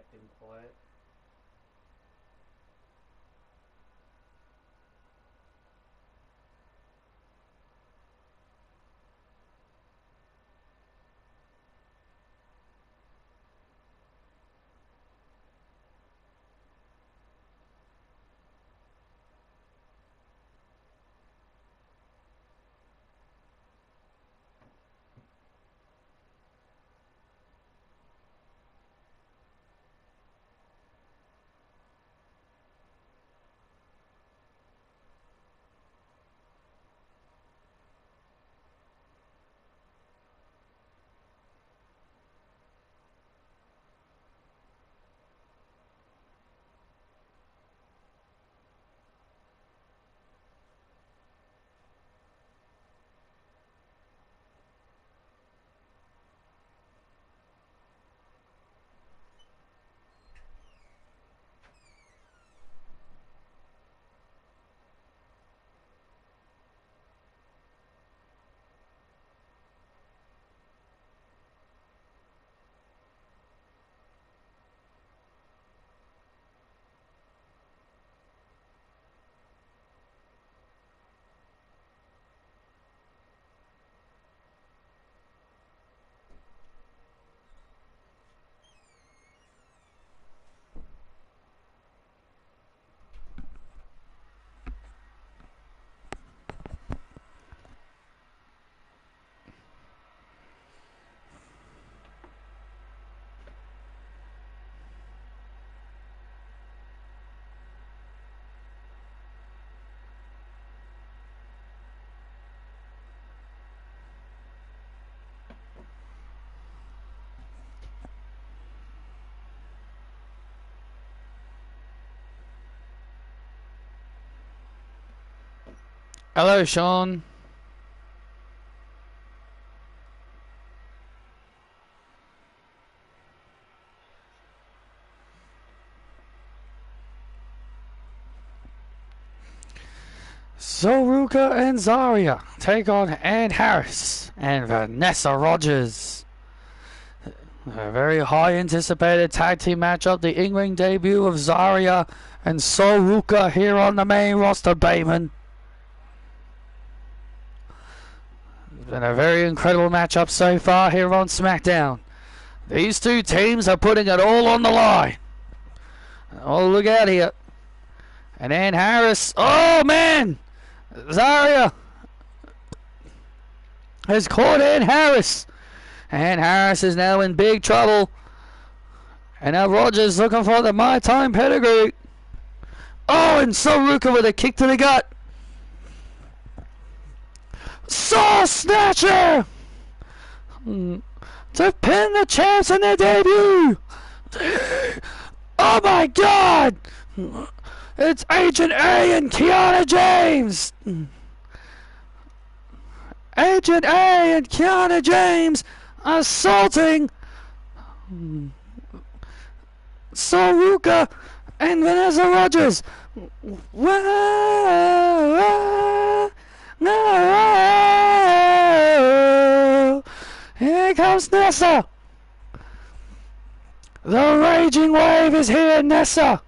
acting quiet. Hello, Sean. Zoruka and Zarya take on Ann Harris and Vanessa Rogers. A very high anticipated tag team matchup. The in-ring debut of Zarya and Zoruka here on the main roster, Bayman. It's been a very incredible matchup so far here on SmackDown. These two teams are putting it all on the line. Oh, look out here. And Ann Harris. Oh, man! Zarya has caught Ann Harris. Ann Harris is now in big trouble. And now Rogers looking for the My Time pedigree. Oh, and Zoruka with a kick to the gut. Saw Snatcher to pin the champs in their debut. Oh my God! It's Agent A and Kiana James. Agent A and Kiana James assaulting Zoruka and Vanessa Rogers. Whoa, no. Here comes Nessa. The raging wave is here, Nessa.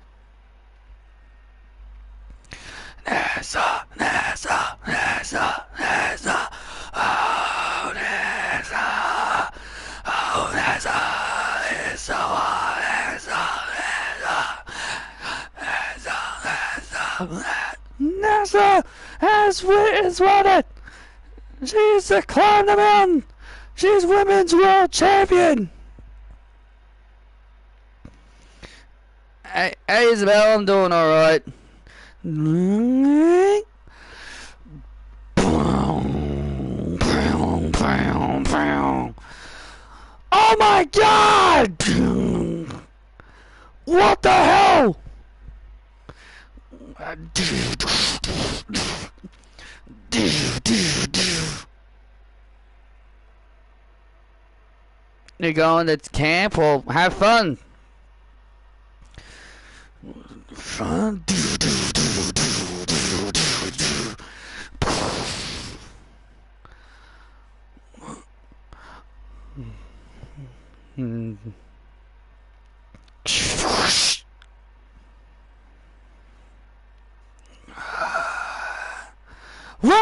Nessa, Nessa, Nessa, Nessa. Oh, Nessa. Oh, Nessa. It's so hot. Nessa has won it. She's the climb the mountain. She's women's world champion. Hey, Isabel, I'm doing all right. Oh my God! What the hell? You're going to camp? Well, have fun. Fun. Well,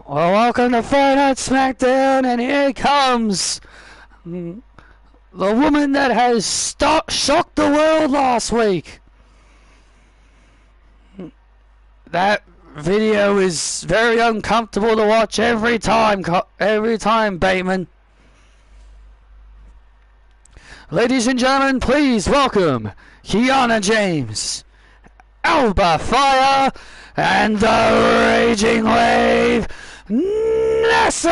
welcome to Friday Night SmackDown, and here comes the woman that has shocked the world last week. That video is very uncomfortable to watch every time, Bateman. Ladies and gentlemen, please welcome Kiana James, Alba Fire, and the Raging Wave, Nessa!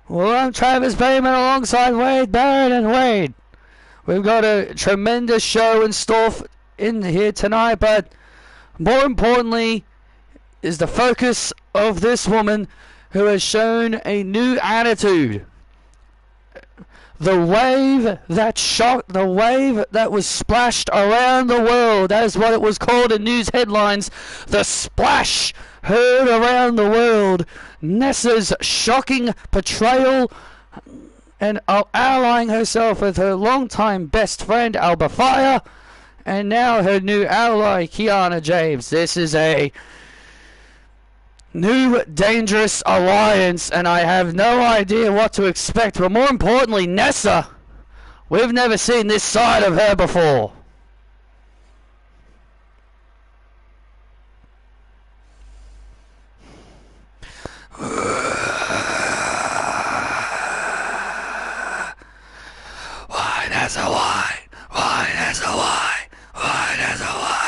Well, I'm Travis Bateman alongside Wade Barrett, and Wade, we've got a tremendous show in store in here tonight, but more importantly is the focus of this woman who has shown a new attitude. The wave that shocked, the wave that was splashed around the world, that is what it was called in news headlines. The splash heard around the world. Nessa's shocking portrayal and allying herself with her longtime best friend Alba Fire, and now her new ally Kiana James. This is a new dangerous alliance, and I have no idea what to expect. But more importantly, Nessa, we've never seen this side of her before. Why, Nessa, why? Why, Nessa, why? Why, Nessa, why?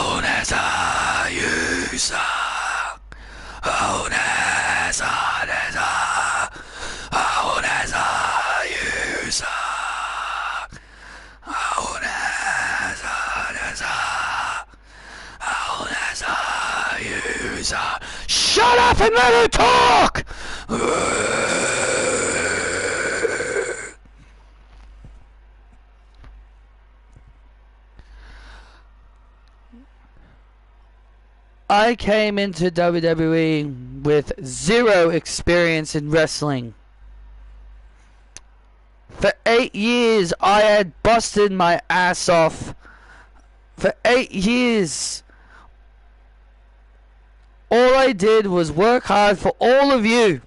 Oh, Nessa, you suck. Oh, Nessa, Nessa. Oh, Nessa, you suck. Oh, Nessa, Nessa. Oh, Nessa, you suck. Shut up and let her talk! I came into WWE with zero experience in wrestling. For 8 years, I had busted my ass off. For 8 years, all I did was work hard for all of you.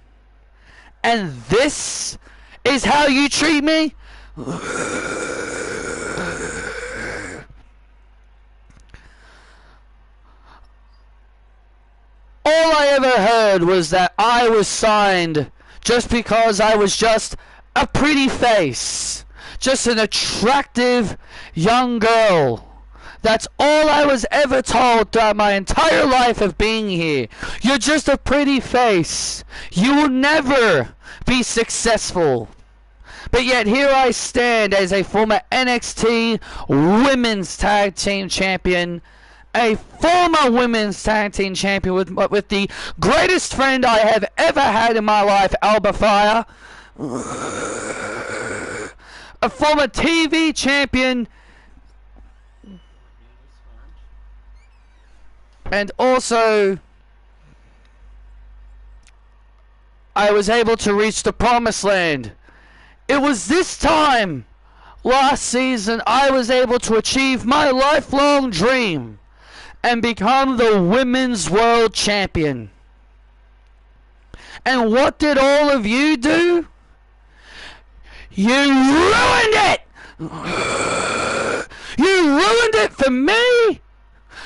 And this is how you treat me? All I ever heard was that I was signed just because I was just a pretty face. Just an attractive young girl. That's all I was ever told throughout my entire life of being here. You're just a pretty face. You will never be successful. But yet here I stand as a former NXT Women's Tag Team Champion. A former women's tag team champion with the greatest friend I have ever had in my life, Alba Fire. A former TV champion. And also, I was able to reach the promised land. It was this time, last season, I was able to achieve my lifelong dream and become the Women's World Champion. And what did all of you do? You ruined it! You ruined it for me!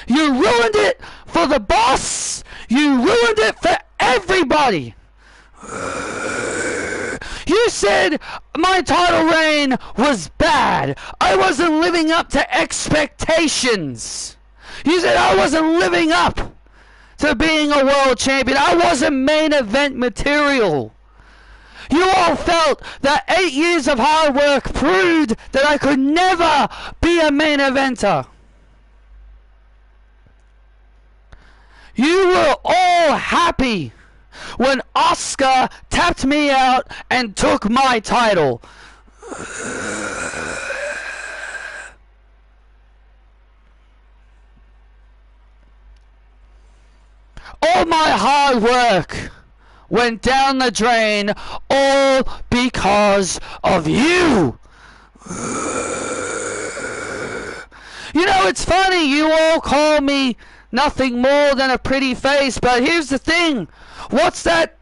You ruined it for the boss! You ruined it for everybody! You said my title reign was bad. I wasn't living up to expectations. You said I wasn't living up to being a world champion. I wasn't main event material. You all felt that 8 years of hard work proved that I could never be a main eventer. You were all happy when Oscar tapped me out and took my title. All my hard work went down the drain, all because of you. You know, it's funny, you all call me nothing more than a pretty face, but here's the thing. What's that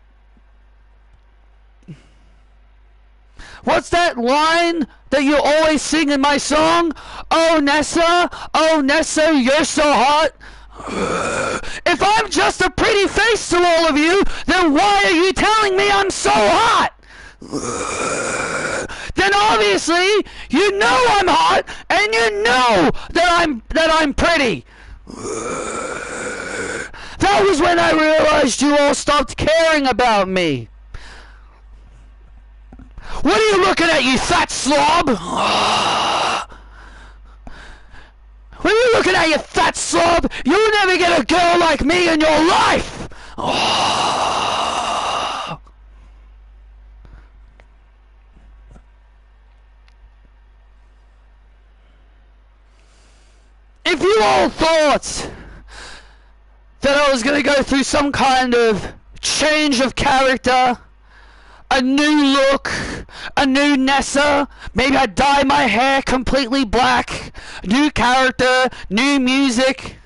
line that you always sing in my song? Oh Nessa, you're so hot. If I'm just a pretty face to all of you, then why are you telling me I'm so hot? Then obviously you know I'm hot and you know that I'm pretty. That was when I realized you all stopped caring about me. What are you looking at, you fat slob? What are you looking at, you fat slob? You'll never get a girl like me in your life! If you all thought that I was going to go through some kind of change of character, a new look, a new Nessa, maybe I'd dye my hair completely black, new character, new music.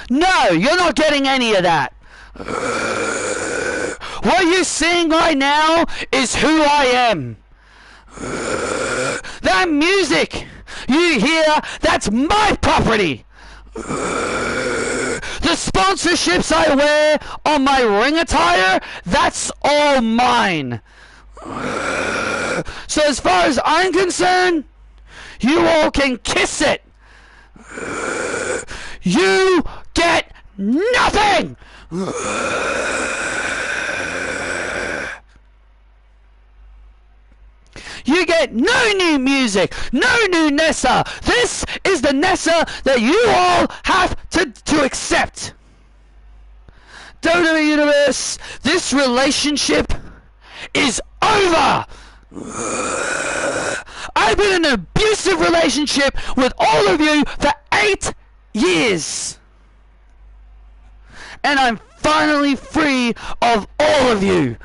No, you're not getting any of that. What you're seeing right now is who I am. That music you hear, that's my property. The sponsorships I wear on my ring attire, that's all mine. So as far as I'm concerned, you all can kiss it. You get nothing. You get no new music, no new Nessa. This is the Nessa that you all have to accept. WWE Universe, this relationship is over. I've been in an abusive relationship with all of you for 8 years. And I'm finally free of all of you.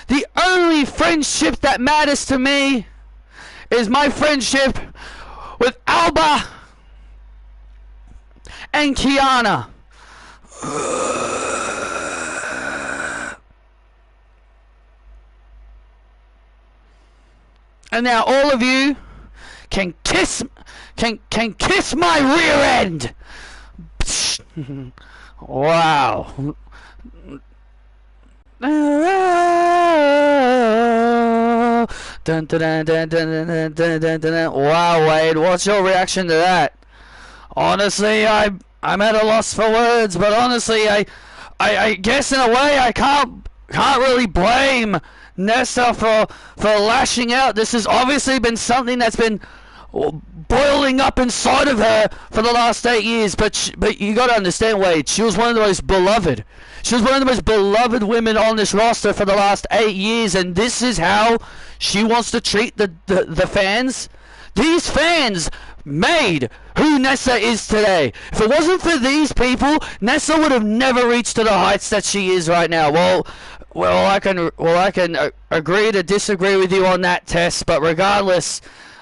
The only friendship that matters to me is my friendship with Alba and Kiana. And now all of you can kiss my rear end. Wow. Dun, dun, dun, dun, dun, dun, dun, dun, dun. Wow, Wade, what's your reaction to that? Honestly, I'm at a loss for words, but honestly, I guess in a way I can't really blame Nessa for lashing out. This has obviously been something that's been boiling up inside of her for the last 8 years, but you got to understand, Wade, she was one of the most beloved. She was one of the most beloved women on this roster for the last 8 years, and this is how she wants to treat the fans. These fans made who Nessa is today. If it wasn't for these people, Nessa would have never reached to the heights that she is right now. Well, I can agree to disagree with you on that, Tess, but regardless,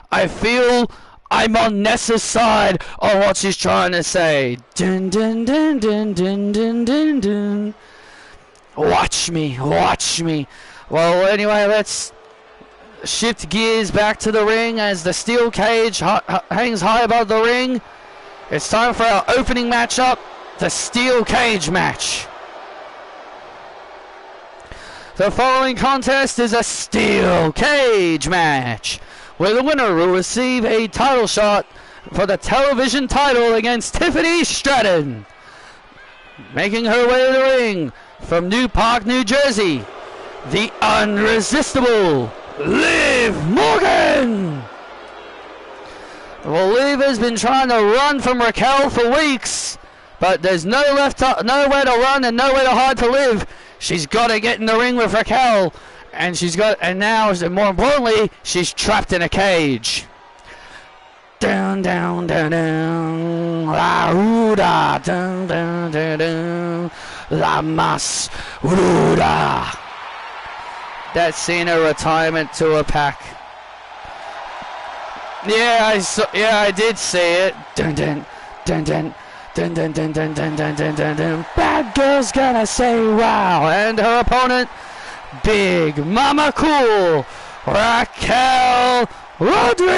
I feel I'm on Nessa's side on what she's trying to say. Dun, dun, dun, dun, dun, dun, dun, dun. Watch me. Well, anyway, let's shift gears back to the ring as the steel cage hangs high above the ring. It's time for our opening matchup, the steel cage match. The following contest is a steel cage match, where the winner will receive a title shot for the television title against Tiffany Stratton. Making her way to the ring from New Park, New Jersey, the unresistible Liv Morgan. Well, Liv has been trying to run from Raquel for weeks, But there's nowhere to run and nowhere to hide to Liv. She's got to get in the ring with Raquel. And now, more importantly, she's trapped in a cage. Down, down, down, down. La Ruda. Down, down, down, down. La Mas Ruda. That's Cena retirement to a pack. Yeah, I did see it. Dun dun dun dun dun dun dun dun dun dun dun dun dun. Bad girl's gonna say wow, and her opponent, Big Mama Cool, Raquel Rodriguez.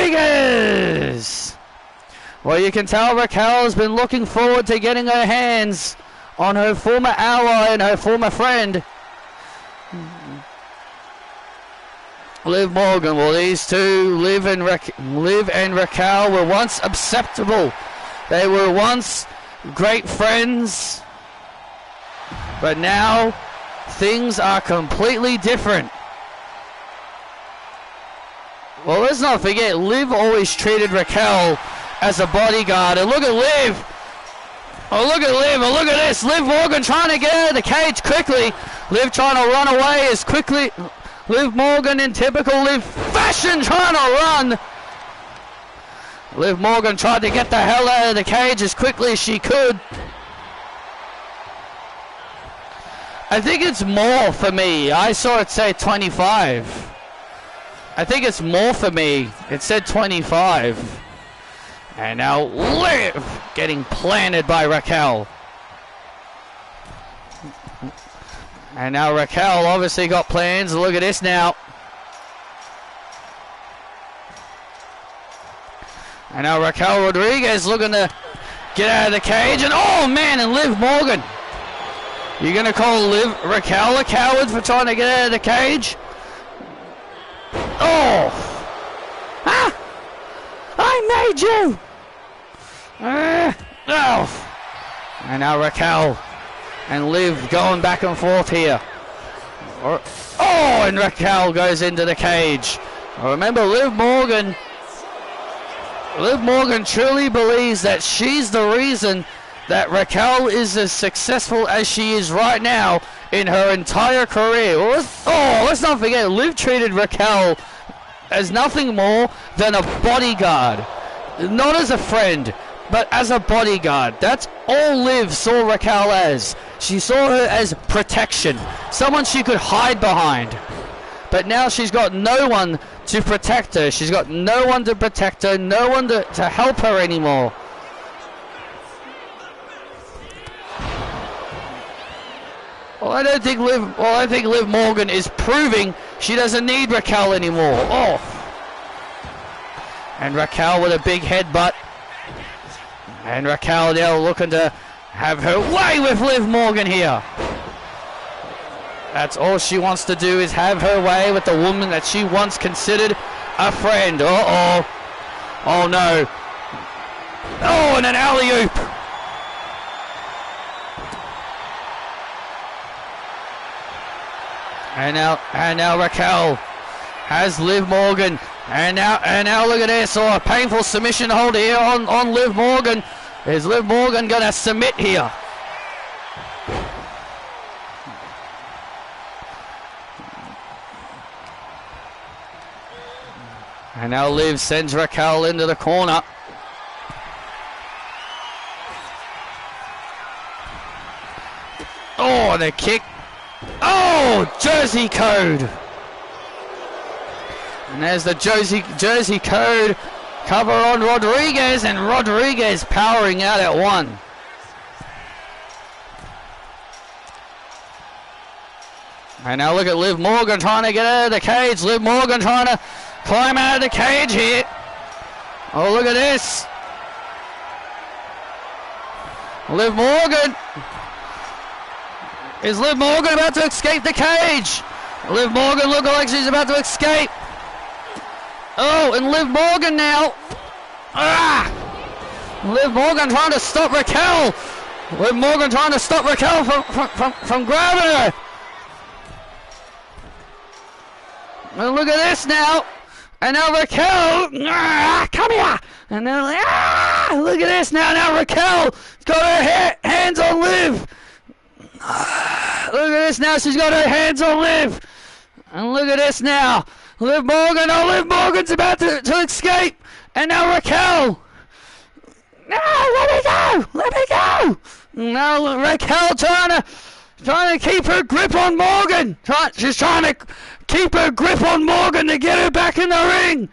Well, you can tell Raquel has been looking forward to getting her hands on her former ally and her former friend, Liv Morgan. Well, these two, Liv and Raquel, were once acceptable. They were once great friends, but now things are completely different. Well, let's not forget, Liv always treated Raquel as a bodyguard. And look at Liv. Oh, look at Liv. Oh, look at this. Liv Morgan trying to get out of the cage quickly. Liv trying to run away as quickly. Liv Morgan in typical Liv fashion trying to run. Liv Morgan tried to get the hell out of the cage as quickly as she could. I think it's more for me. I saw it say 25. I think it's more for me. It said 25. And now Liv getting planted by Raquel. And now Raquel obviously got plans. Look at this now. And now Raquel Rodriguez looking to get out of the cage. And oh man, and Liv Morgan. You're going to call Raquel a coward for trying to get out of the cage? Oh! Ah! I made you! Oh! And now Raquel and Liv going back and forth here. Oh! And Raquel goes into the cage. Remember, Liv Morgan truly believes that she's the reason that Raquel is as successful as she is right now in her entire career. Let's not forget, Liv treated Raquel as nothing more than a bodyguard. Not as a friend, but as a bodyguard. That's all Liv saw Raquel as. She saw her as protection, someone she could hide behind. But now she's got no one to protect her. She's got no one to protect her, no one to help her anymore. Well, I think Liv Morgan is proving she doesn't need Raquel anymore. Oh. And Raquel with a big headbutt. And Raquel now looking to have her way with Liv Morgan here. That's all she wants to do, is have her way with the woman that she once considered a friend. Uh-oh. Oh, no. Oh, and an alley-oop. And now Raquel has Liv Morgan. And now look at this. Oh, a painful submission hold here on Liv Morgan. Is Liv Morgan going to submit here? And now Liv sends Raquel into the corner. Oh, the kick. Oh, Jersey Code. And there's the Jersey Code cover on Rodriguez, and Rodriguez powering out at one. And now look at Liv Morgan trying to get out of the cage. Liv Morgan trying to climb out of the cage here. Oh, look at this. Liv Morgan. Is Liv Morgan about to escape the cage? Liv Morgan looking like she's about to escape. Oh, and Liv Morgan now. Ah! Liv Morgan trying to stop Raquel. Liv Morgan trying to stop Raquel from grabbing her. And look at this now. And now Raquel. Ah, come here. And then, ah! Look at this now. Now Raquel's got her hands on Liv. Look at this now. She's got her hands on Liv. And look at this now. Liv Morgan. Oh, Liv Morgan's about to escape. And now Raquel. No, let me go. Let me go. Now Raquel trying to keep her grip on Morgan. She's trying to keep her grip on Morgan to get her back in the ring.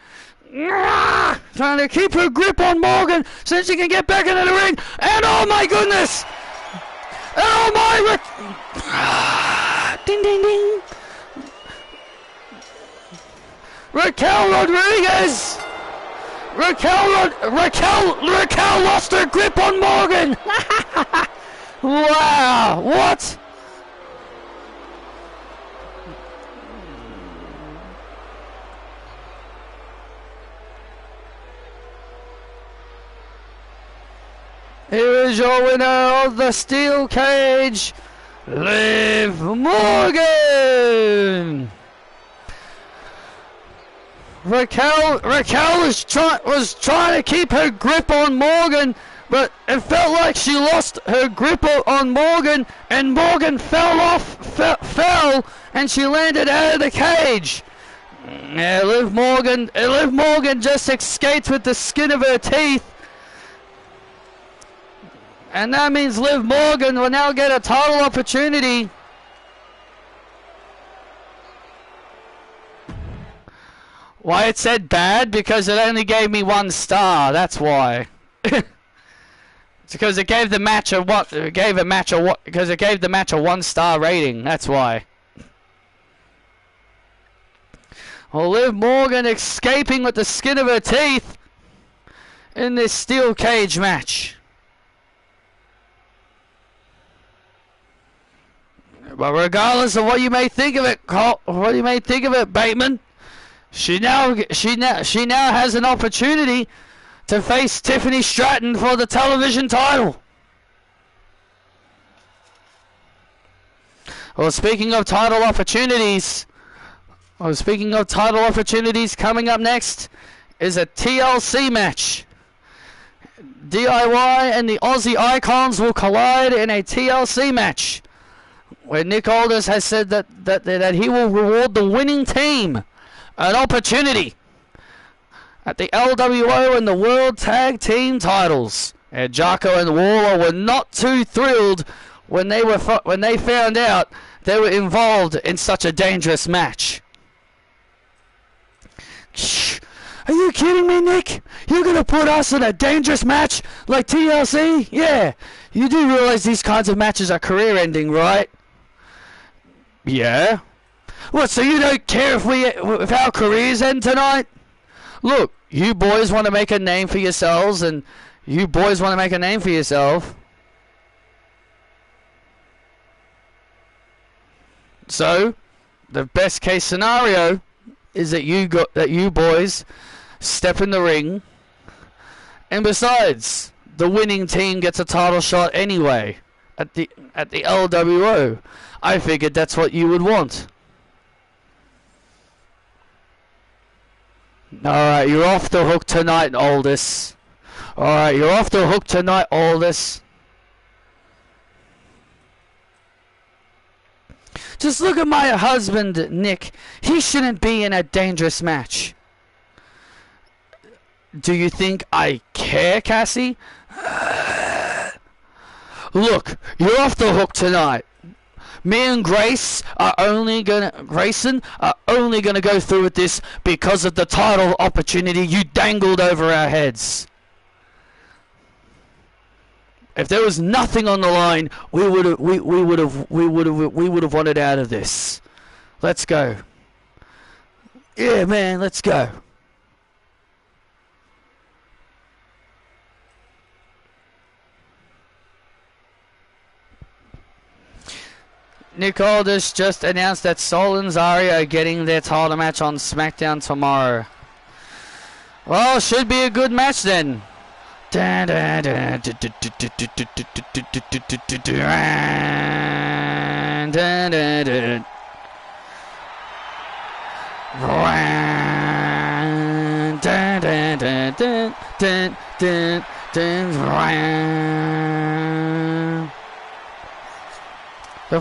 Trying to keep her grip on Morgan so she can get back into the ring. And oh my goodness. And oh my... Ding, ding, ding. Raquel Rodriguez. Raquel lost her grip on Morgan. Wow, what? Here is your winner of the steel cage, Liv Morgan. Raquel was trying to keep her grip on Morgan, but it felt like she lost her grip on Morgan, and Morgan fell, and she landed out of the cage. Yeah, Liv Morgan just escaped with the skin of her teeth. And that means Liv Morgan will now get a title opportunity. Why it said bad? Because it only gave me 1 star. That's why. It's because it gave the match a what? It gave a match a what? Because it gave the match a 1-star rating. That's why. Well, Liv Morgan escaping with the skin of her teeth in this steel cage match. But regardless of what you may think of it, Bateman, she now has an opportunity to face Tiffany Stratton for the television title. Well, speaking of title opportunities, coming up next is a TLC match. DIY and the Aussie Icons will collide in a TLC match, where Nick Aldis has said that he will reward the winning team an opportunity at the LWO and the World Tag Team titles. And Jocko and Waller were not too thrilled when they found out they were involved in such a dangerous match. Shh. Are you kidding me, Nick? You're going to put us in a dangerous match like TLC? Yeah. You do realize these kinds of matches are career-ending, right? Yeah. What, so you don't care if our careers end tonight? Look, you boys want to make a name for yourselves, and you boys want to make a name for yourself. So, the best case scenario is that you boys step in the ring, and besides, the winning team gets a title shot anyway at the LWO. I figured that's what you would want. Alright, you're off the hook tonight, Aldis. Alright, you're off the hook tonight, Aldis. Just look at my husband, Nick. He shouldn't be in a dangerous match. Do you think I care, Cassie? Look, you're off the hook tonight. Me and Grayson are only gonna go through with this because of the title opportunity you dangled over our heads. If there was nothing on the line, we would have wanted out of this. Let's go. Yeah, man, let's go. Nick Aldis just announced that Sol and Zarya are getting their title match on SmackDown tomorrow. Well, should be a good match then. The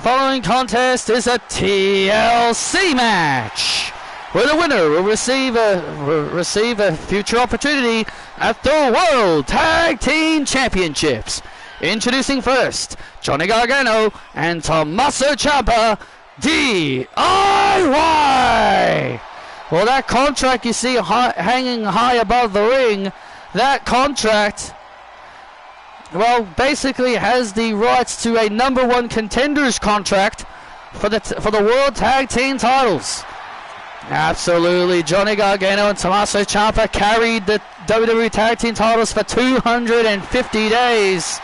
following contest is a TLC match, where the winner will receive a future opportunity at the World Tag Team Championships. Introducing first, Johnny Gargano and Tommaso Ciampa, DIY. Well, that contract you see hanging high above the ring, that contract, well, basically has the rights to a #1 contenders contract for the World Tag Team titles. Absolutely, Johnny Gargano and Tommaso Ciampa carried the WWE Tag Team titles for 250 days.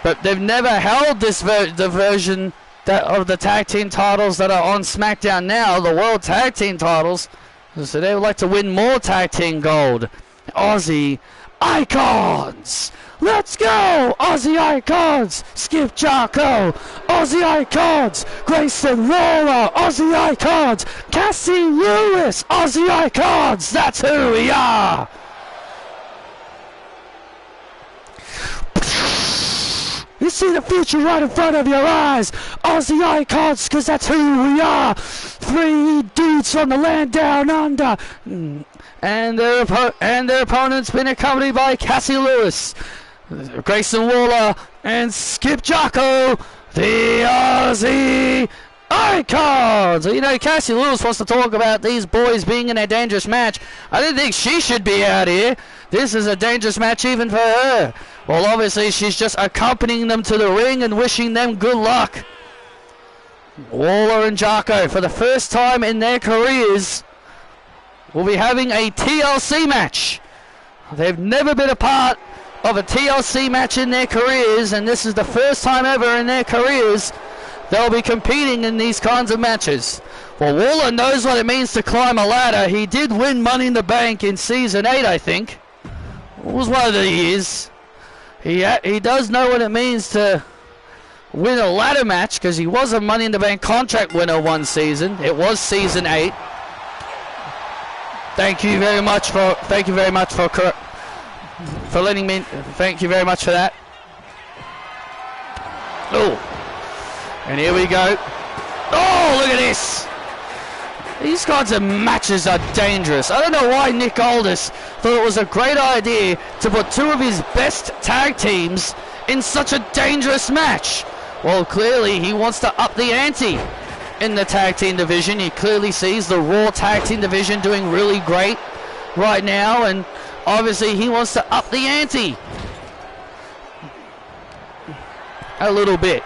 But they've never held this the version of the Tag Team titles that are on SmackDown now, the World Tag Team titles. So they would like to win more Tag Team gold. Aussie Icons! Let's go! Aussie Icons! Skip Jocko! Aussie Icons! Grayson Waller! Aussie Icons! Cassie Lewis! Aussie Icons! That's who we are! You see the future right in front of your eyes. Aussie Icons, because that's who we are. 3 dudes from the land down under. And their opponents been accompanied by Cassie Lewis, Grayson Waller, and Skip Jocko, the Aussie Icons. You know, Cassie Lewis wants to talk about these boys being in a dangerous match. I didn't think she should be out here. This is a dangerous match even for her. Well, obviously, she's just accompanying them to the ring and wishing them good luck. Waller and Jocko, for the first time in their careers, will be having a TLC match. They've never been a part of a TLC match in their careers, and this is the first time ever in their careers they'll be competing in these kinds of matches. Well, Waller knows what it means to climb a ladder. He did win Money in the Bank in Season 8, I think. It was one of the years. He does know what it means to win a ladder match, because he was a Money in the Bank contract winner one season. It was Season 8. Thank you very much for letting me. Thank you very much for that. Oh, and here we go. Oh, look at this. These kinds of matches are dangerous. I don't know why Nick Aldis thought it was a great idea to put 2 of his best tag teams in such a dangerous match. Well, clearly he wants to up the ante in the tag team division. He clearly sees the Raw tag team division doing really great right now, and obviously he wants to up the ante a little bit.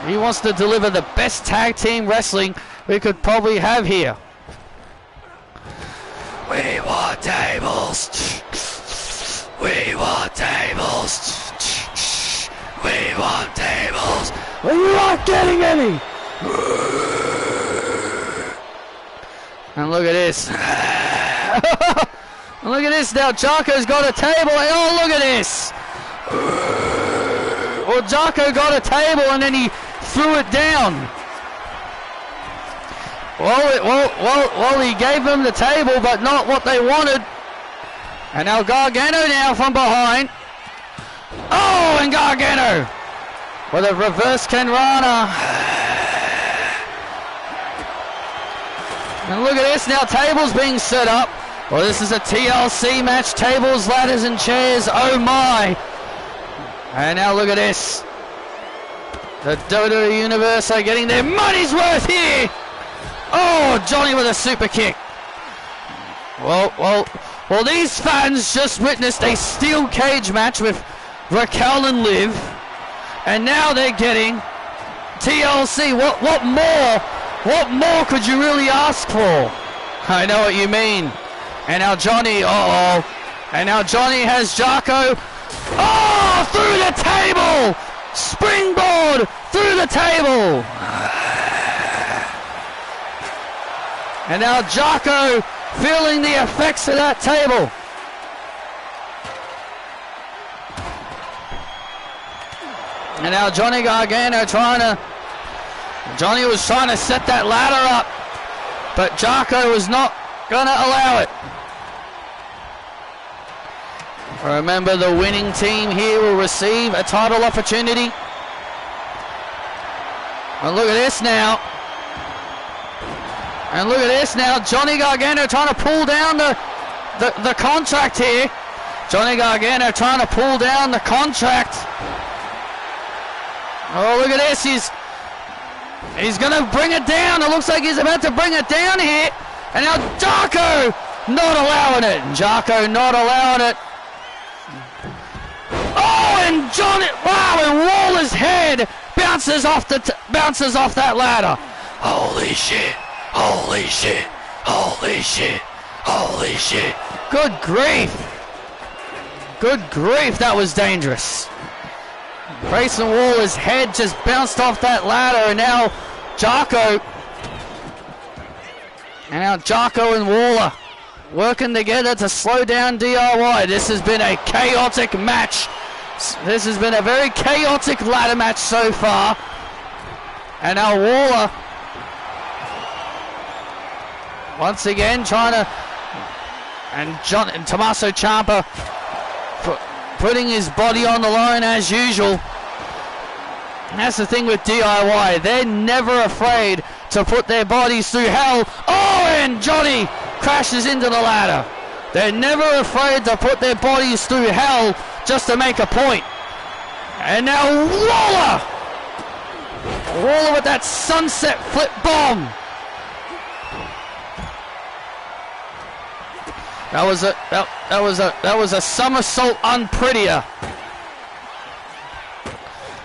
He wants to deliver the best tag team wrestling we could probably have here. We want tables. We want tables. We want tables. Well, you aren't getting any. And look at this. And look at this now. Jocko's got a table. Oh, look at this. Well, Jocko got a table and then he threw it down. Well, he gave them the table, but not what they wanted. And now Gargano now from behind. Oh, and Gargano with a reverse Kenrana. And look at this now, tables being set up. Well, this is a TLC match, tables, ladders, and chairs. Oh my. And now look at this. The WWE Universe are getting their money's worth here. Oh, Johnny with a super kick. Well, these fans just witnessed a steel cage match with Raquel and Liv, and now they're getting TLC. What more? What more could you really ask for? I know what you mean. And now Johnny, and now Johnny has Jocko. Oh, through the table! Springboard through the table! And now Jocko feeling the effects of that table. And now Johnny Gargano Johnny was trying to set that ladder up. but Jocko was not going to allow it. Remember, the winning team here will receive a title opportunity. And look at this now. And look at this now. Johnny Gargano trying to pull down the contract here. Johnny Gargano trying to pull down the contract. Oh, look at this. He's going to bring it down. It looks like he's about to bring it down here. And now Jocko not allowing it. Jocko not allowing it. Oh, and Johnny, wow, and Waller's head bounces off that ladder. Holy shit. Holy shit. Holy shit. Holy shit. Good grief. Good grief, that was dangerous. Grayson Waller's head just bounced off that ladder, and now Jocko and Waller working together to slow down DIY. This has been a chaotic match. This has been a very chaotic ladder match so far. And now Waller once again trying to, and Tommaso Ciampa putting his body on the line as usual. And that's the thing with DIY. They're never afraid to put their bodies through hell. Oh, and Johnny crashes into the ladder. They're never afraid to put their bodies through hell just to make a point. And now Waller! Waller with that sunset flip bomb. That was a somersault unprettier.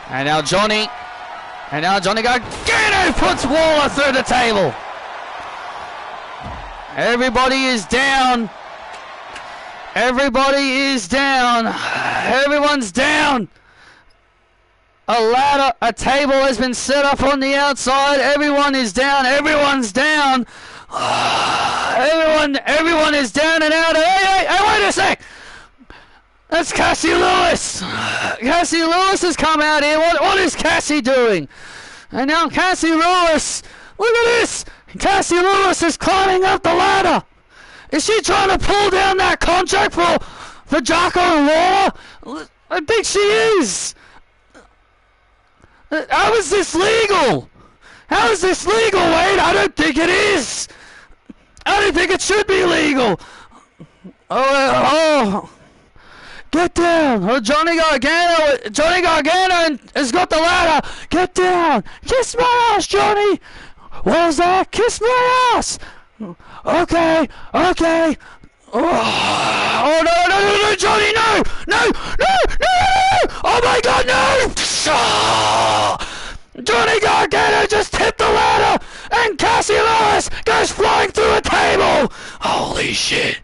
And now Johnny Gargano puts Waller through the table. Everybody is down. Everybody is down. Everyone's down. A table has been set up on the outside. Everyone is down. Everyone's down. Everyone is down and out. Hey, wait a sec. That's Cassie Lewis. Cassie Lewis has come out here. What is Cassie doing? And now Cassie Lewis, look at this. Cassie Lewis is climbing up the ladder. Is she trying to pull down that contract for Jocko and Waller? I think she is. How is this legal? How is this legal, Wade? I don't think it is. I don't think it should be legal. Oh. Get down. Oh, Johnny Gargano has got the ladder. Get down. Kiss my ass, Johnny. What was that? Kiss my ass. Okay. Oh, no, Johnny, no. Oh, my God, no. Johnny Gargano just hit the ladder, and Cassie Lewis goes flying through a table. Holy shit.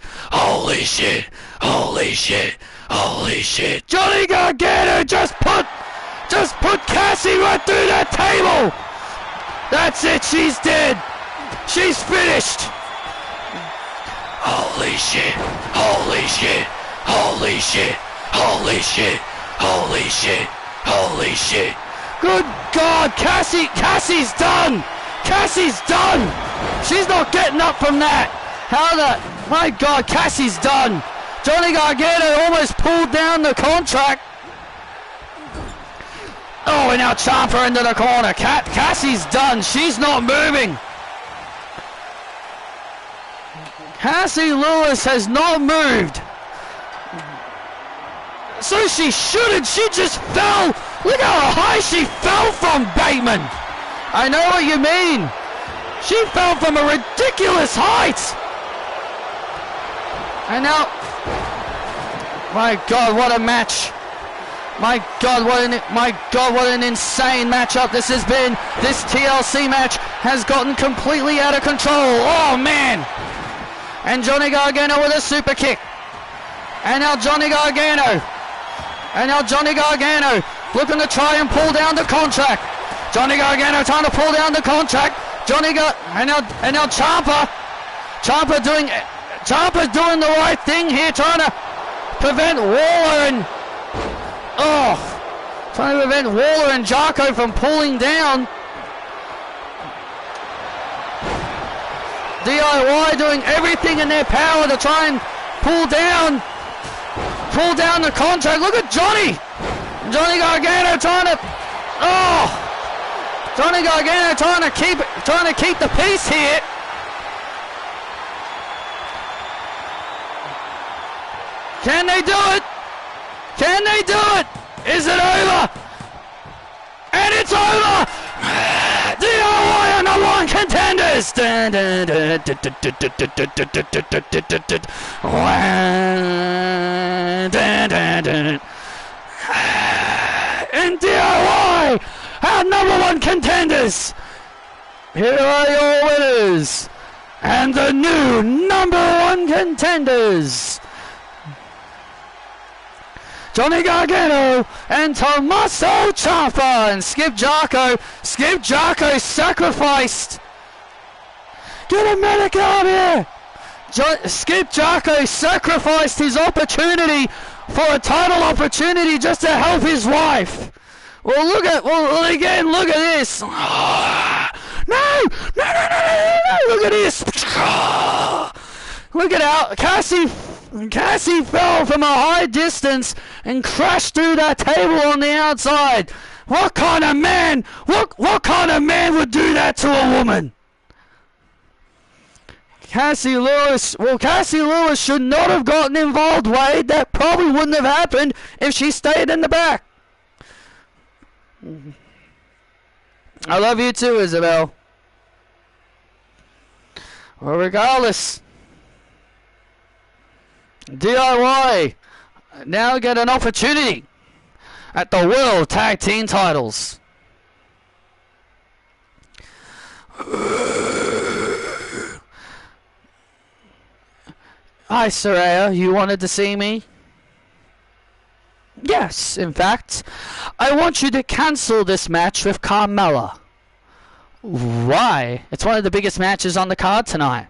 Johnny Gargano just put Cassie right through that table. That's it, she's dead. She's finished. Holy shit. Good God, Cassie's done. She's not getting up from that. My God, Cassie's done. Johnny Gargano almost pulled down the contract. Oh, and now Ciampa into the corner. Cassie's done. She's not moving. Cassie Lewis has not moved. So she shouldn't. She just fell. Look how high she fell from, Bateman. I know what you mean. She fell from a ridiculous height. And now, my God, what a match. My God, what an insane matchup this has been. This TLC match has gotten completely out of control. Oh, man. And Johnny Gargano with a super kick. And now Johnny Gargano looking to try and pull down the contract. Johnny Gargano trying to pull down the contract. And now Ciampa doing the right thing here, trying to prevent Waller and Jocko from pulling down. DIY doing everything in their power to try and pull down the contract. Look at Johnny Gargano trying to, Johnny Gargano trying to keep the peace here. Can they do it? Can they do it? Is it over? And it's over! DIY are number one contenders! And DIY are number one contenders! Here are your winners! And the new number one contenders! Johnny Gargano and Tommaso Ciampa and Skip Jarko. Skip Jarko sacrificed. Get a medic out here. Skip Jarko sacrificed his opportunity for a title opportunity just to help his wife. Well, again, look at this. No, look at this. Look at how Cassie fell from a high distance and crashed through that table on the outside. What kind of man? What kind of man would do that to a woman? Cassie Lewis should not have gotten involved, Wade. That probably wouldn't have happened if she stayed in the back. I love you too, Isabel. Well, regardless, DIY now get an opportunity at the World Tag Team titles. Hi, Saraya. You wanted to see me? Yes, in fact. I want you to cancel this match with Carmella. Why? It's one of the biggest matches on the card tonight.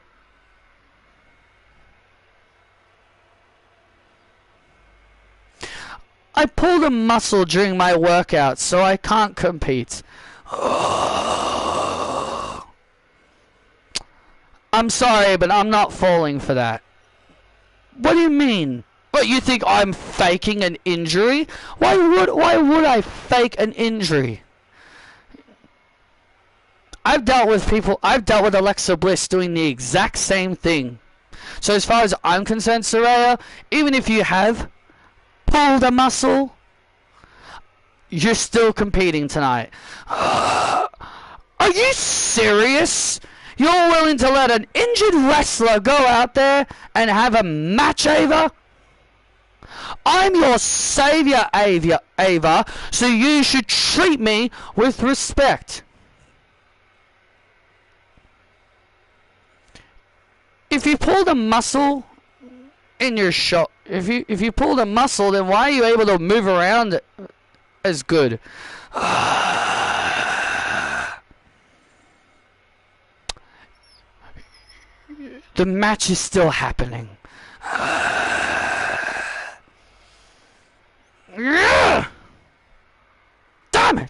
I pulled a muscle during my workout, so I can't compete. I'm sorry, but I'm not falling for that. What do you mean? What, you think I'm faking an injury? Why would I fake an injury? I've dealt with Alexa Bliss doing the exact same thing. So as far as I'm concerned, Saraya, even if you have pulled a muscle, you're still competing tonight. Are you serious? You're willing to let an injured wrestler go out there and have a match, Ava? I'm your savior, Ava, so you should treat me with respect. If you pulled a muscle in your shot, if you pulled a muscle, then why are you able to move around as good? The match is still happening. Damn it!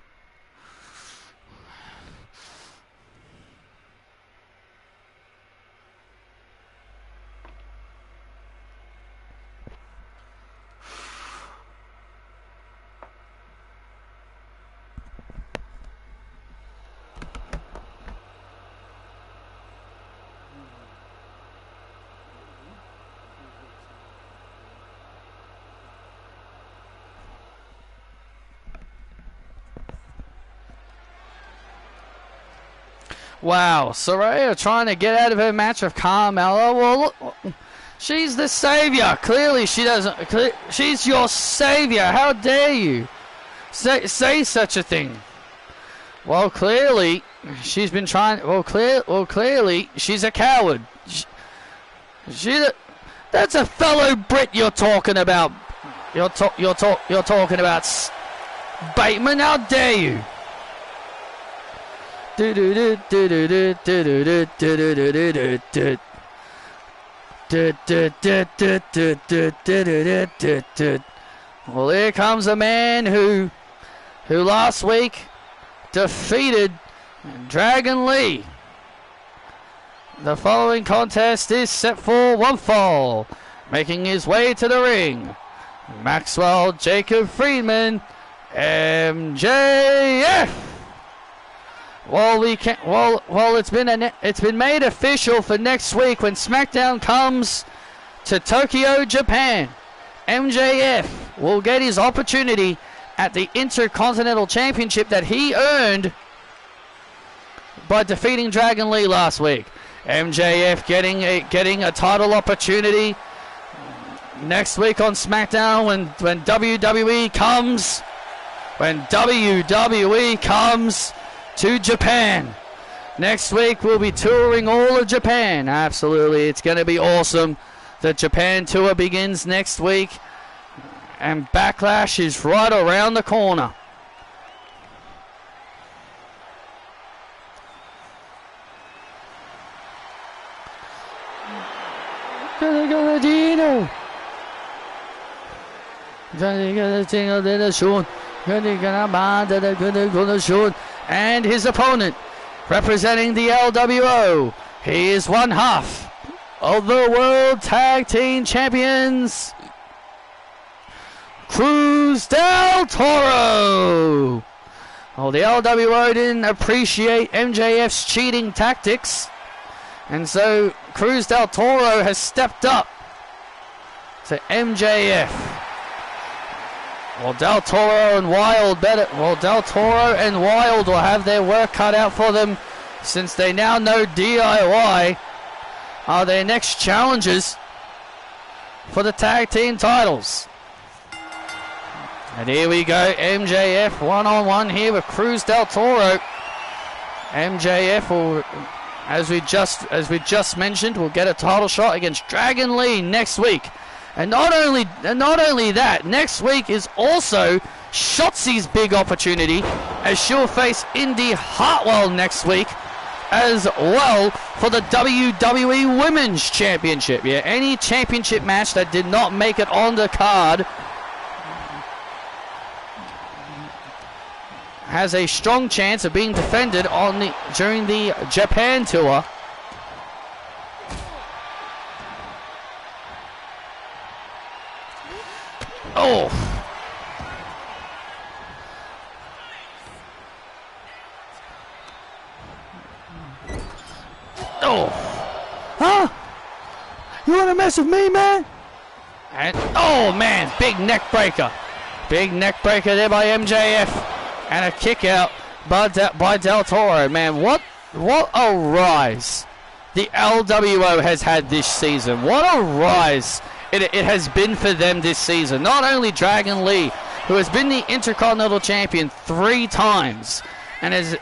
Wow, Saraya trying to get out of her match with Carmella. Well, look, she's the savior. Clearly, she doesn't. She's your savior. How dare you say such a thing? Well, clearly, she's been trying. Well, clearly, she's a coward. That's a fellow Brit you're talking about. You're talking about Bateman. How dare you? Well, here comes a man who last week defeated Dragon Lee. The following contest is set for one fall. Making his way to the ring, Maxwell Jacob Friedman, MJF. Well, it's been made official for next week when SmackDown comes to Tokyo, Japan. MJF will get his opportunity at the Intercontinental Championship that he earned by defeating Dragon Lee last week. MJF getting a title opportunity next week on SmackDown when WWE comes to Japan. Next week we'll be touring all of Japan. Absolutely, it's going to be awesome. The Japan tour begins next week, and Backlash is right around the corner. And his opponent, representing the LWO, he is one half of the World Tag Team Champions, Cruz del Toro. Well, the LWO didn't appreciate MJF's cheating tactics, and so Cruz del Toro has stepped up to MJF. Well, Del Toro and Wild will have their work cut out for them, since they now know DIY are their next challengers for the tag team titles. And here we go, MJF one-on-one here with Cruz del Toro. MJF will, as we just mentioned, will get a title shot against Dragon Lee next week. And not only that, next week is also Shotzi's big opportunity, as she'll face Indy Hartwell next week as well for the WWE Women's Championship. Yeah, any championship match that did not make it on the card has a strong chance of being defended during the Japan tour. Oh! Oh! Huh? You want to mess with me, man? And oh man, big neck breaker. Big neck breaker there by MJF. And a kick out by Del Toro. Man, what a rise the LWO has had this season. What a rise it has been for them this season. Not only Dragon Lee, who has been the Intercontinental Champion 3 times and has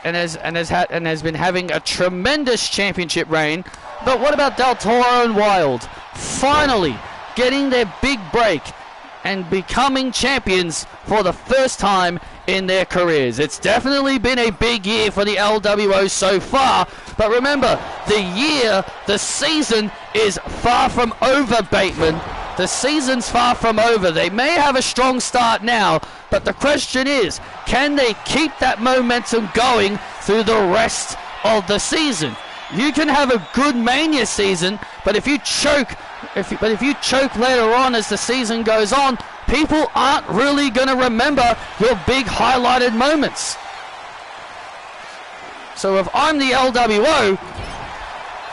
been having a tremendous championship reign, but what about Del Toro and Wild finally getting their big break and becoming champions for the first time in their careers? It's definitely been a big year for the LWO so far, but remember, the season is far from over, Bateman. The season's far from over. They may have a strong start now, but the question is, can they keep that momentum going through the rest of the season? You can have a good Mania season, but if you choke later on as the season goes on, people aren't really going to remember your big highlighted moments. So if I'm the LWO,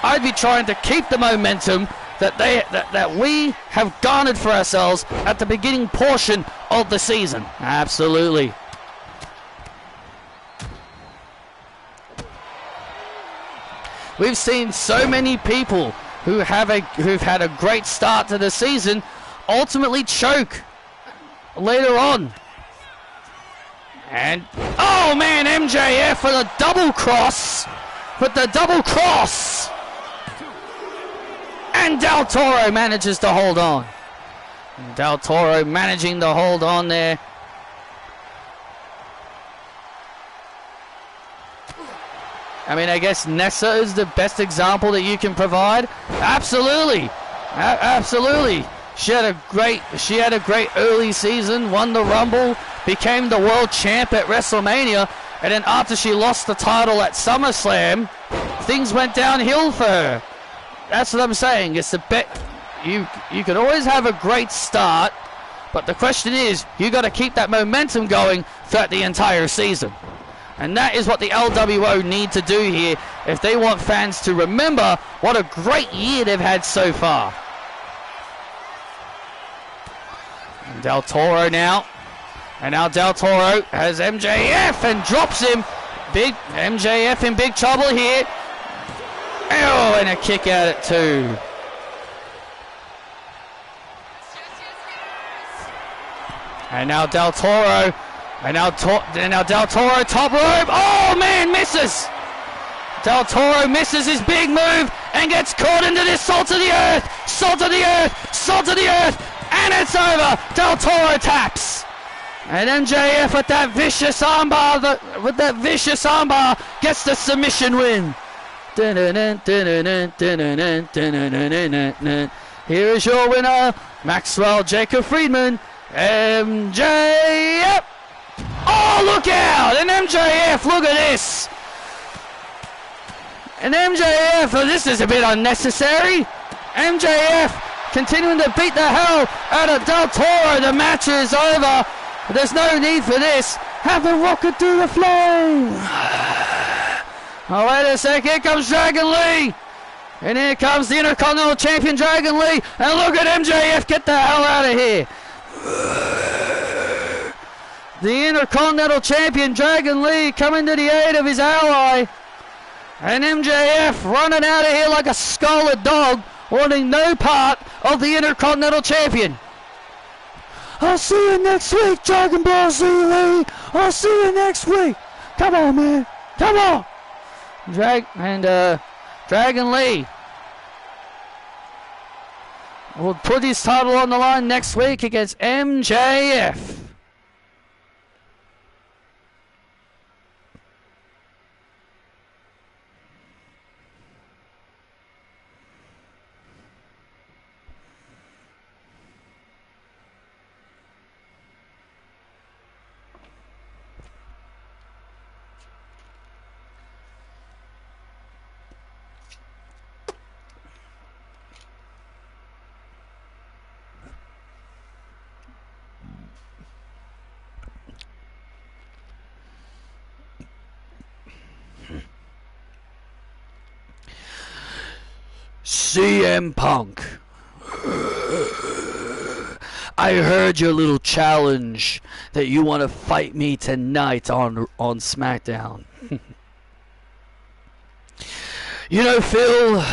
I'd be trying to keep the momentum that we have garnered for ourselves at the beginning portion of the season. Absolutely. We've seen so many people who've had a great start to the season ultimately choke later on. And oh man, MJF for the double cross, and Del Toro manages to hold on. Del Toro managing to hold on there. I mean, I guess Nessa is the best example that you can provide. Absolutely, absolutely. She had a great early season, won the Rumble, became the world champ at WrestleMania, and then after she lost the title at SummerSlam, things went downhill for her. That's what I'm saying. It's the bet. You can always have a great start, but the question is, you got to keep that momentum going throughout the entire season. And that is what the LWO need to do here if they want fans to remember what a great year they've had so far. And Del Toro now. And now Del Toro has MJF and drops him. Big MJF in big trouble here. Oh, and a kick out at 2. And now Del Toro. And now Del Toro top rope. Oh man, misses. Del Toro misses his big move and gets caught into this salt of the earth. Salt of the earth. Salt of the earth. And it's over. Del Toro taps. And MJF with that vicious armbar, gets the submission win. Here is your winner, Maxwell Jacob Friedman, MJF. Oh, look out! And MJF, look at this. And MJF, this is a bit unnecessary. MJF continuing to beat the hell out of Del Toro. The match is over. There's no need for this. Have a rocket through the flame. Oh, wait a sec. Here comes Dragon Lee. And here comes the Intercontinental Champion Dragon Lee. And look at MJF get the hell out of here. The Intercontinental Champion Dragon Lee coming to the aid of his ally. And MJF running out of here like a scarlet dog, wanting no part of the Intercontinental Champion. I'll see you next week, Dragon Ball Z Lee. I'll see you next week. Come on, man. Come on. Dragon Lee will put his title on the line next week against MJF. CM Punk, I heard your little challenge that you want to fight me tonight on SmackDown. You know, Phil,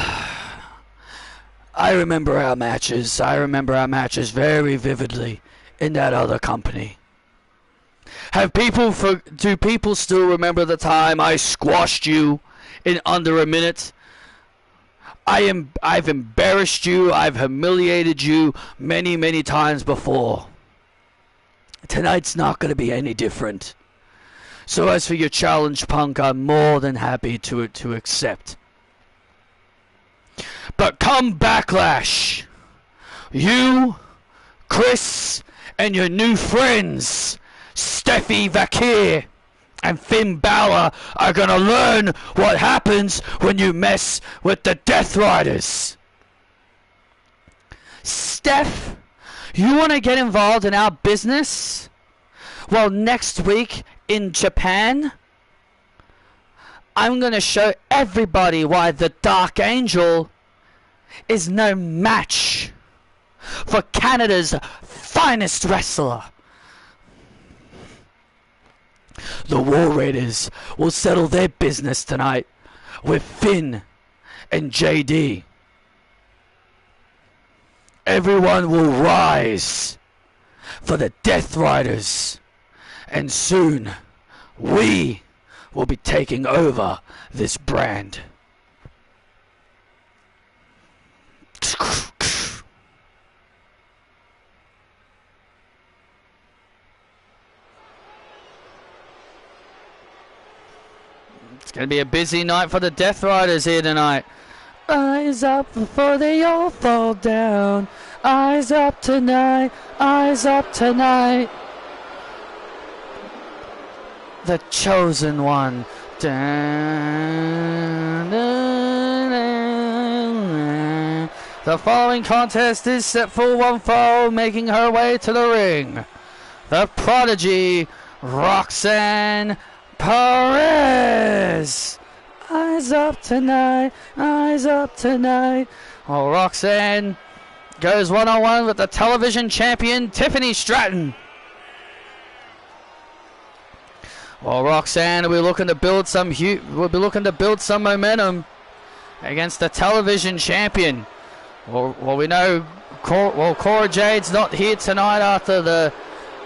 I remember our matches. I remember our matches very vividly in that other company. Do people still remember the time I squashed you in under a minute? I've embarrassed you, I've humiliated you many, many times before. Tonight's not going to be any different. So as for your challenge, Punk, I'm more than happy to accept. But come Backlash, you, Chris, and your new friends, Steffi Vakir and Finn Balor, are going to learn what happens when you mess with the Death Riders. Steph, you want to get involved in our business? Well, next week in Japan, I'm going to show everybody why the Dark Angel is no match for Canada's finest wrestler. The War Raiders will settle their business tonight with Finn and JD. Everyone will rise for the Death Riders, and soon we will be taking over this brand. It's going to be a busy night for the Death Riders here tonight. Eyes up before they all fall down. Eyes up tonight. Eyes up tonight. The chosen one. Dun, dun, dun, dun. The following contest is set for one fall, making her way to the ring. The prodigy, Roxanne Perez. Eyes up tonight, eyes up tonight. Well, Roxanne goes one-on-one with the television champion, Tiffany Stratton. Well, Roxanne will be looking to build some momentum against the television champion. Well, we know Cora Jade's not here tonight after the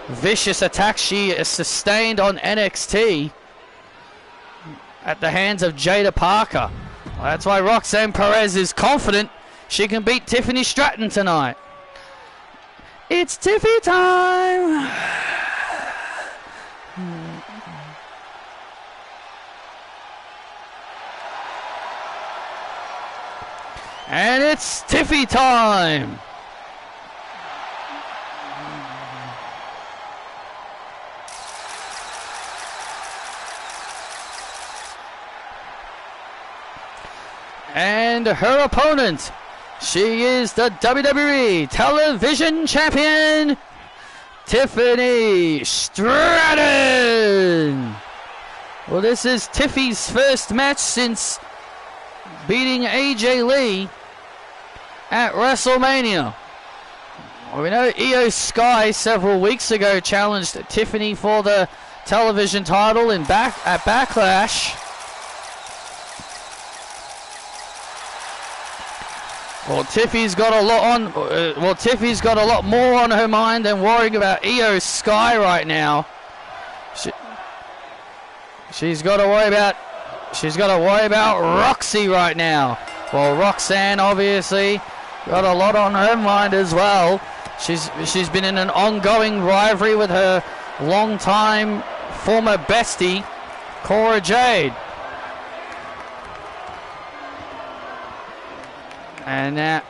vicious attack she sustained on NXT at the hands of Jada Parker. Well, that's why Roxanne Perez is confident she can beat Tiffany Stratton tonight. It's Tiffy time! And it's Tiffy time! And her opponent, she is the WWE Television Champion, Tiffany Stratton! Well, this is Tiffy's first match since beating AJ Lee at WrestleMania. Well, we know Io Sky several weeks ago challenged Tiffany for the television title at Backlash. Well, Tiffy's got a lot more on her mind than worrying about Io Sky right now. She's got to worry about Roxy right now. Well, Roxanne obviously got a lot on her mind as well. She's been in an ongoing rivalry with her longtime former bestie, Cora Jade. And now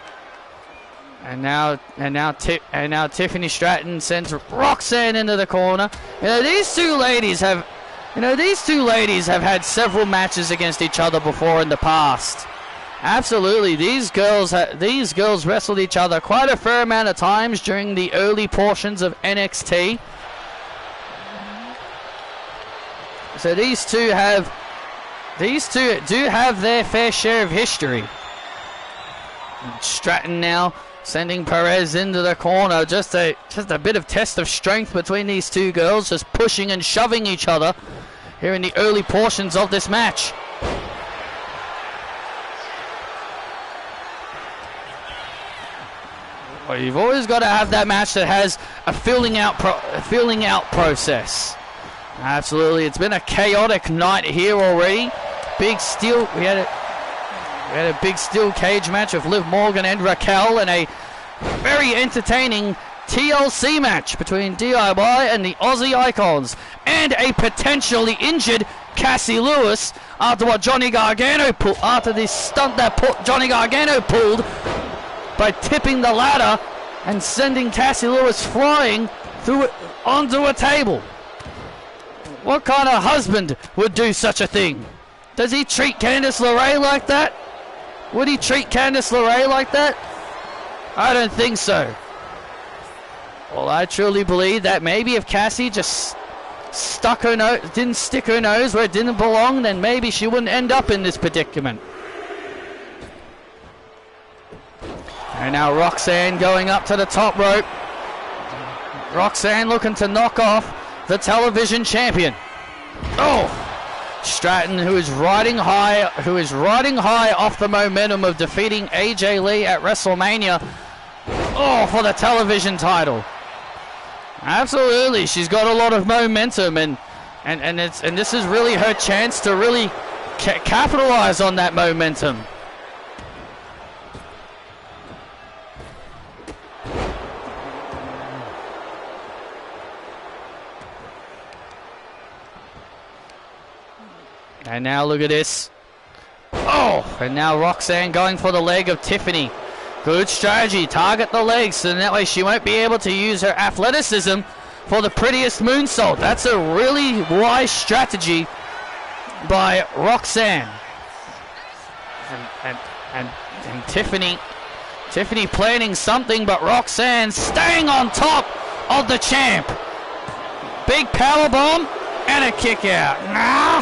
Tiffany Stratton sends Roxanne into the corner. These two ladies have had several matches against each other before in the past. Absolutely, these girls wrestled each other quite a fair amount of times during the early portions of NXT. So these two do have their fair share of history. Stratton now sending Perez into the corner. Just a bit of test of strength between these two girls, just pushing and shoving each other here in the early portions of this match. Well, you've always got to have that match that has a filling out process. Absolutely, it's been a chaotic night here already. We had a big steel cage match of Liv Morgan and Raquel, and a very entertaining TLC match between DIY and the Aussie Icons, and a potentially injured Cassie Lewis after the stunt that Johnny Gargano pulled by tipping the ladder and sending Cassie Lewis flying onto a table. What kind of husband would do such a thing? Does he treat Candice LeRae like that? Would he treat Candice LeRae like that? I don't think so. Well, I truly believe that maybe if Cassie just didn't stick her nose where it didn't belong, then maybe she wouldn't end up in this predicament. And now Roxanne going up to the top rope. Roxanne looking to knock off the television champion. Oh! Stratton, who is riding high off the momentum of defeating AJ Lee at WrestleMania. Oh, for the television title. Absolutely, she's got a lot of momentum, and this is really her chance to really capitalize on that momentum. And now look at this. Oh, and now Roxanne going for the leg of Tiffany. Good strategy. Target the legs, so that way she won't be able to use her athleticism for the prettiest moonsault. That's a really wise strategy by Roxanne. And Tiffany Tiffany planning something, but Roxanne staying on top of the champ. Big power bomb and a kick out. Nah.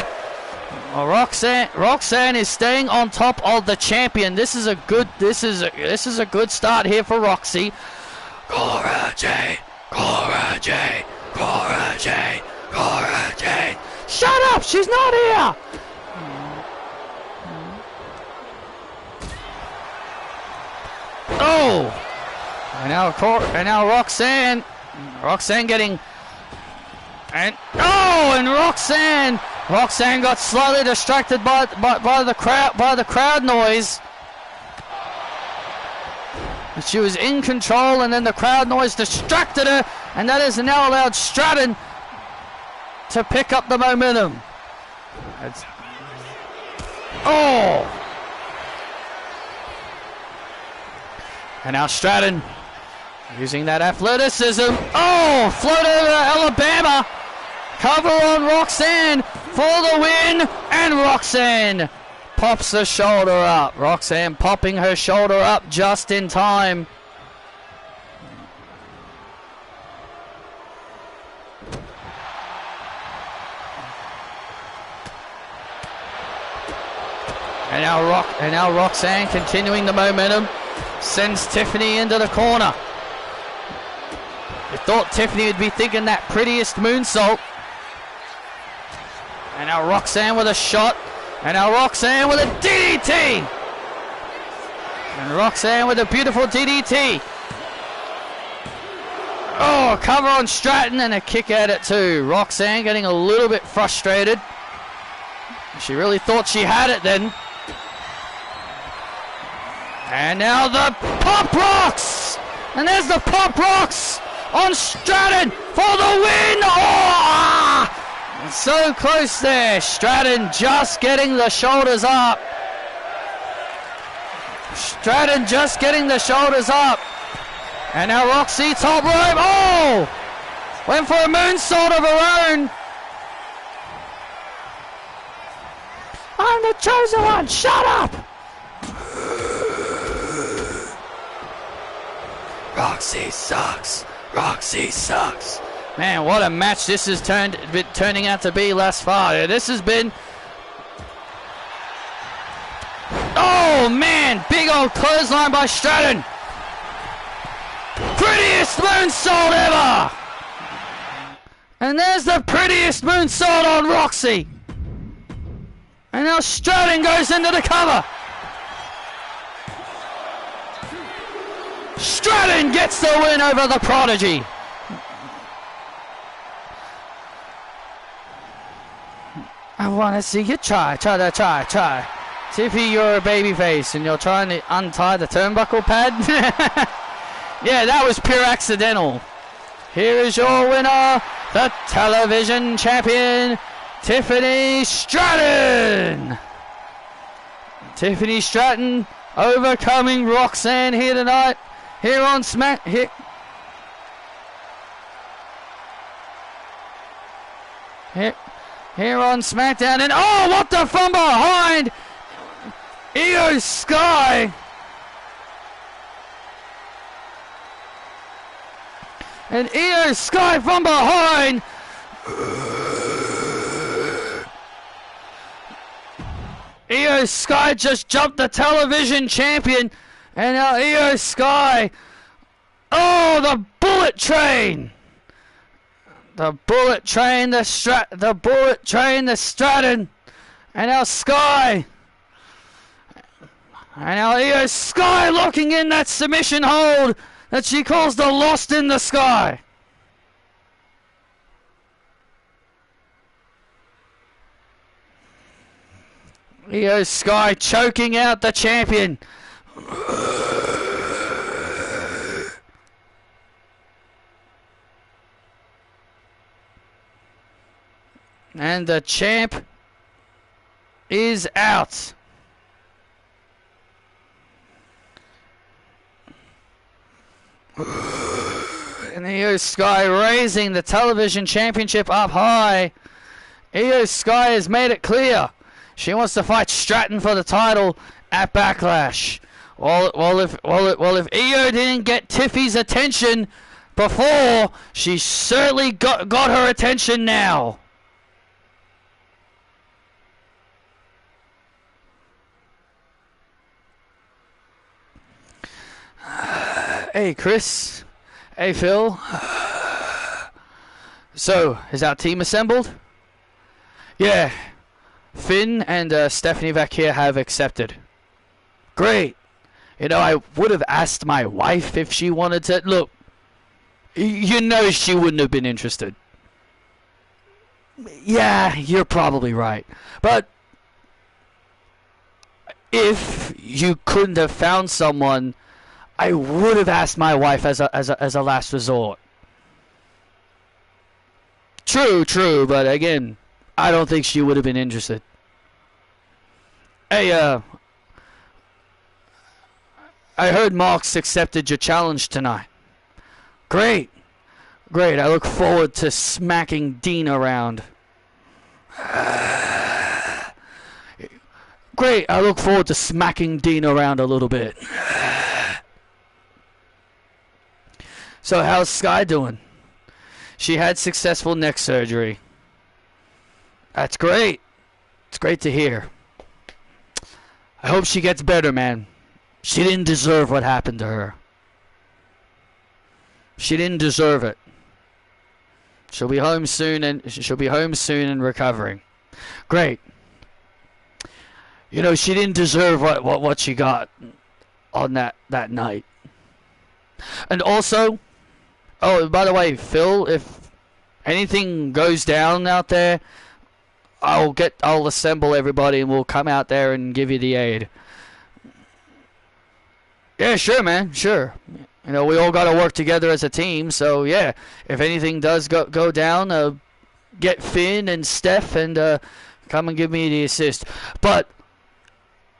Well, Roxanne is staying on top of the champion. This is a good start here for Roxy. Courage. Shut up! She's not here. Oh! And now Roxanne getting, and Roxanne got slightly distracted by the crowd noise. She was in control, and then the crowd noise distracted her, and that has now allowed Stratton to pick up the momentum. And now Stratton using that athleticism. Oh, float over Alabama. Cover on Roxanne for the win, and Roxanne pops the shoulder up. Roxanne popping her shoulder up just in time. And now Roxanne continuing the momentum, sends Tiffany into the corner. You thought Tiffany would be thinking that prettiest moonsault. And now Roxanne with a shot. And now Roxanne with a DDT. And Roxanne with a beautiful DDT. Oh, cover on Stratton and a kick at it too. Roxanne getting a little bit frustrated. She really thought she had it then. And now the Pop Rocks! And there's the Pop Rocks on Stratton for the win! Oh! So close there. Stratton just getting the shoulders up. Stratton just getting the shoulders up. And now Roxy top rope. Oh! Went for a moonsault of her own. I'm the chosen one. Shut up! Roxy sucks. Roxy sucks. Man, what a match this has turning out to be thus far. This has been... Oh, man! Big old clothesline by Stratton. Prettiest moonsault ever! And there's the prettiest moonsault on Roxy. And now Stratton goes into the cover. Stratton gets the win over the Prodigy. I want to see you try. Tiffy, you're a babyface and you're trying to untie the turnbuckle pad. Yeah, that was pure accidental. Here is your winner, the television champion, Tiffany Stratton. Tiffany Stratton overcoming Roxanne here tonight. Here on here on SmackDown, and oh, what the from behind! Io Sky! And Io Sky from behind! Io Sky just jumped the television champion, and now Io Sky. Oh, the bullet train! The bullet train, the Stratton, and now Sky. And now Io Sky locking in that submission hold that she calls the Lost in the Sky. Io Sky choking out the champion. And the champ is out. And Io Sky raising the television championship up high. Io Sky has made it clear she wants to fight Stratton for the title at Backlash. If Io didn't get Tiffy's attention before, she certainly got her attention now. Hey, Chris. Hey, Phil. So, is our team assembled? Yeah. Finn and Stephanie back here have accepted. Great. You know, I would have asked my wife if she wanted to. Look, you know she wouldn't have been interested. Yeah, you're probably right. But if you couldn't have found someone, I would have asked my wife as a last resort. True, but again, I don't think she would have been interested. Hey, I heard Mark's accepted your challenge tonight. Great. I look forward to smacking Dean around. Great, I look forward to smacking Dean around a little bit. So how's Sky doing? She had successful neck surgery. That's great. It's great to hear. I hope she gets better, man. She didn't deserve what happened to her. She didn't deserve it. She'll be home soon and recovering. Great. You know, she didn't deserve what she got on that night. And also, oh, by the way, Phil, if anything goes down out there, I'll assemble everybody and we'll come out there and give you the aid. Yeah, sure, man, sure. You know, we all got to work together as a team, so yeah, if anything does go down, get Finn and Steph and come and give me the assist. But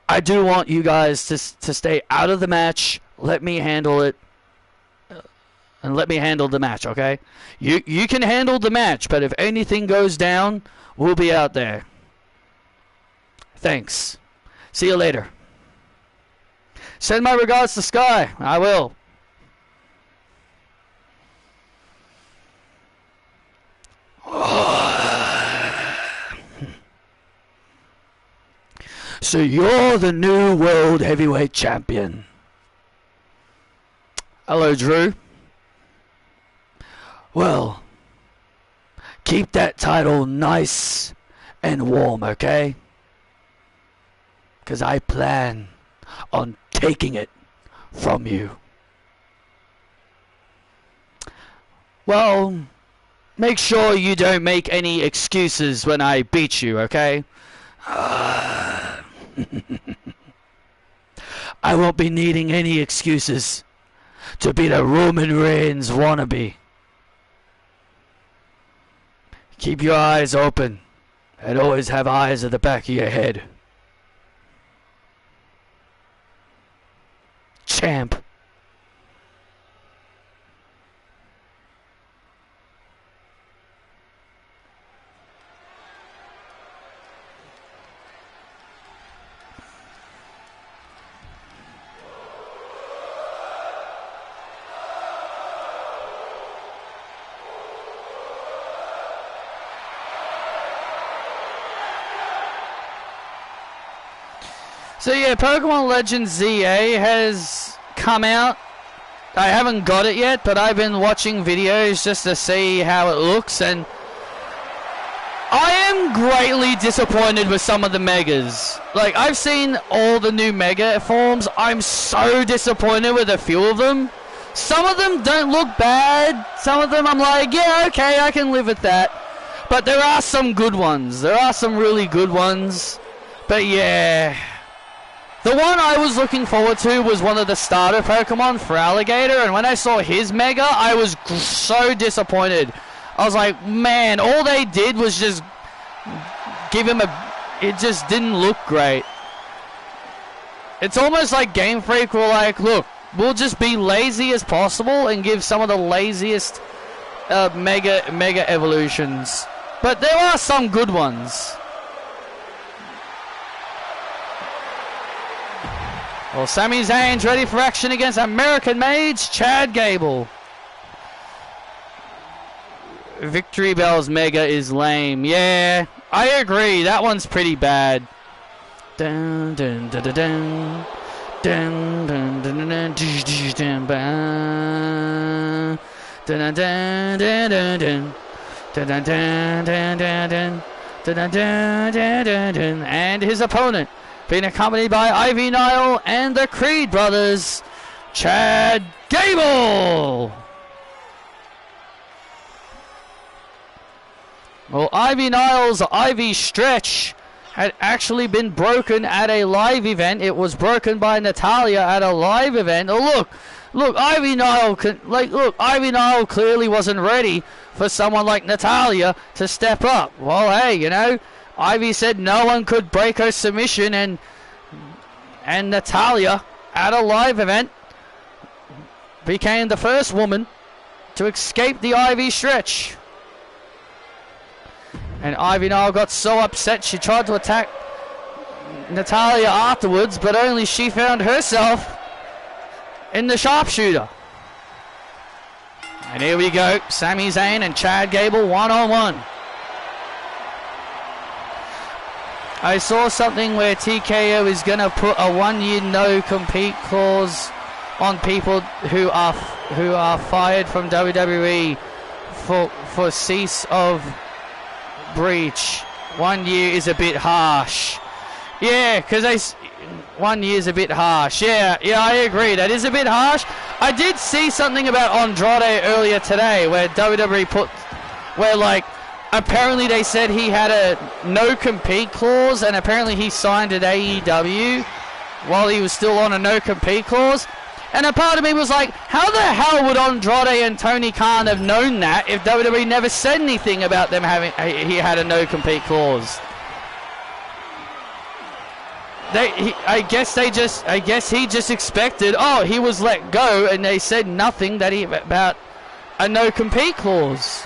I do want you guys to stay out of the match. Let me handle it. And let me handle the match, okay? You can handle the match, but if anything goes down, we'll be out there. Thanks. See you later. Send my regards to Sky. I will. So you're the new World Heavyweight Champion. Hello, Drew. Well, keep that title nice and warm, okay? Because I plan on taking it from you. Well, make sure you don't make any excuses when I beat you, okay? I won't be needing any excuses to be the Roman Reigns wannabe. Keep your eyes open and always have eyes at the back of your head. Champ. So yeah, Pokemon Legends ZA has come out. I haven't got it yet, but I've been watching videos just to see how it looks, and I am greatly disappointed with some of the Megas. Like, I've seen all the new Mega forms. I'm so disappointed with a few of them. Some of them don't look bad. Some of them I'm like, yeah, okay, I can live with that. But there are some good ones. There are some really good ones. But yeah. The one I was looking forward to was one of the starter Pokemon for Alligator, and when I saw his Mega, I was so disappointed. I was like, man, all they did was just give him it just didn't look great. It's almost like Game Freak were like, look, we'll just be lazy as possible and give some of the laziest Mega evolutions. But there are some good ones. Well, Sami Zayn's ready for action against American Mage Chad Gable. Victory Bell's Mega is lame. Yeah, I agree. That one's pretty bad. Dun, dun, dun, dun, dun. Dun, dun, dun, dun, dun, dun, dun, dun, dun, dun, dun. Dun, dun, dun, dun, dun, dun. Dun, dun, dun, dun, dun, dun. And his opponent, being accompanied by Ivy Nile and the Creed brothers, Chad Gable. Well, Ivy Nile's Ivy Stretch had actually been broken at a live event. It was broken by Natalya at a live event. Oh, look, Ivy Nile Ivy Nile clearly wasn't ready for someone like Natalya to step up. Well, hey, you know, Ivy said no one could break her submission, and Natalya at a live event became the first woman to escape the Ivy Stretch. And Ivy Nile got so upset she tried to attack Natalya afterwards, but only she found herself in the sharpshooter. And here we go, Sami Zayn and Chad Gable one-on-one. I saw something where TKO is going to put a 1-year no-compete clause on people who are fired from WWE for cease of breach. 1 year is a bit harsh. Yeah, because 1 year is a bit harsh. Yeah, I agree. That is a bit harsh. I did see something about Andrade earlier today where WWE apparently they said he had a no-compete clause, and apparently he signed at AEW while he was still on a no-compete clause. And a part of me was like, how the hell would Andrade and Tony Khan have known that if WWE never said anything about them having he had a no-compete clause? I guess he just expected, oh, he was let go, and they said nothing about a no-compete clause.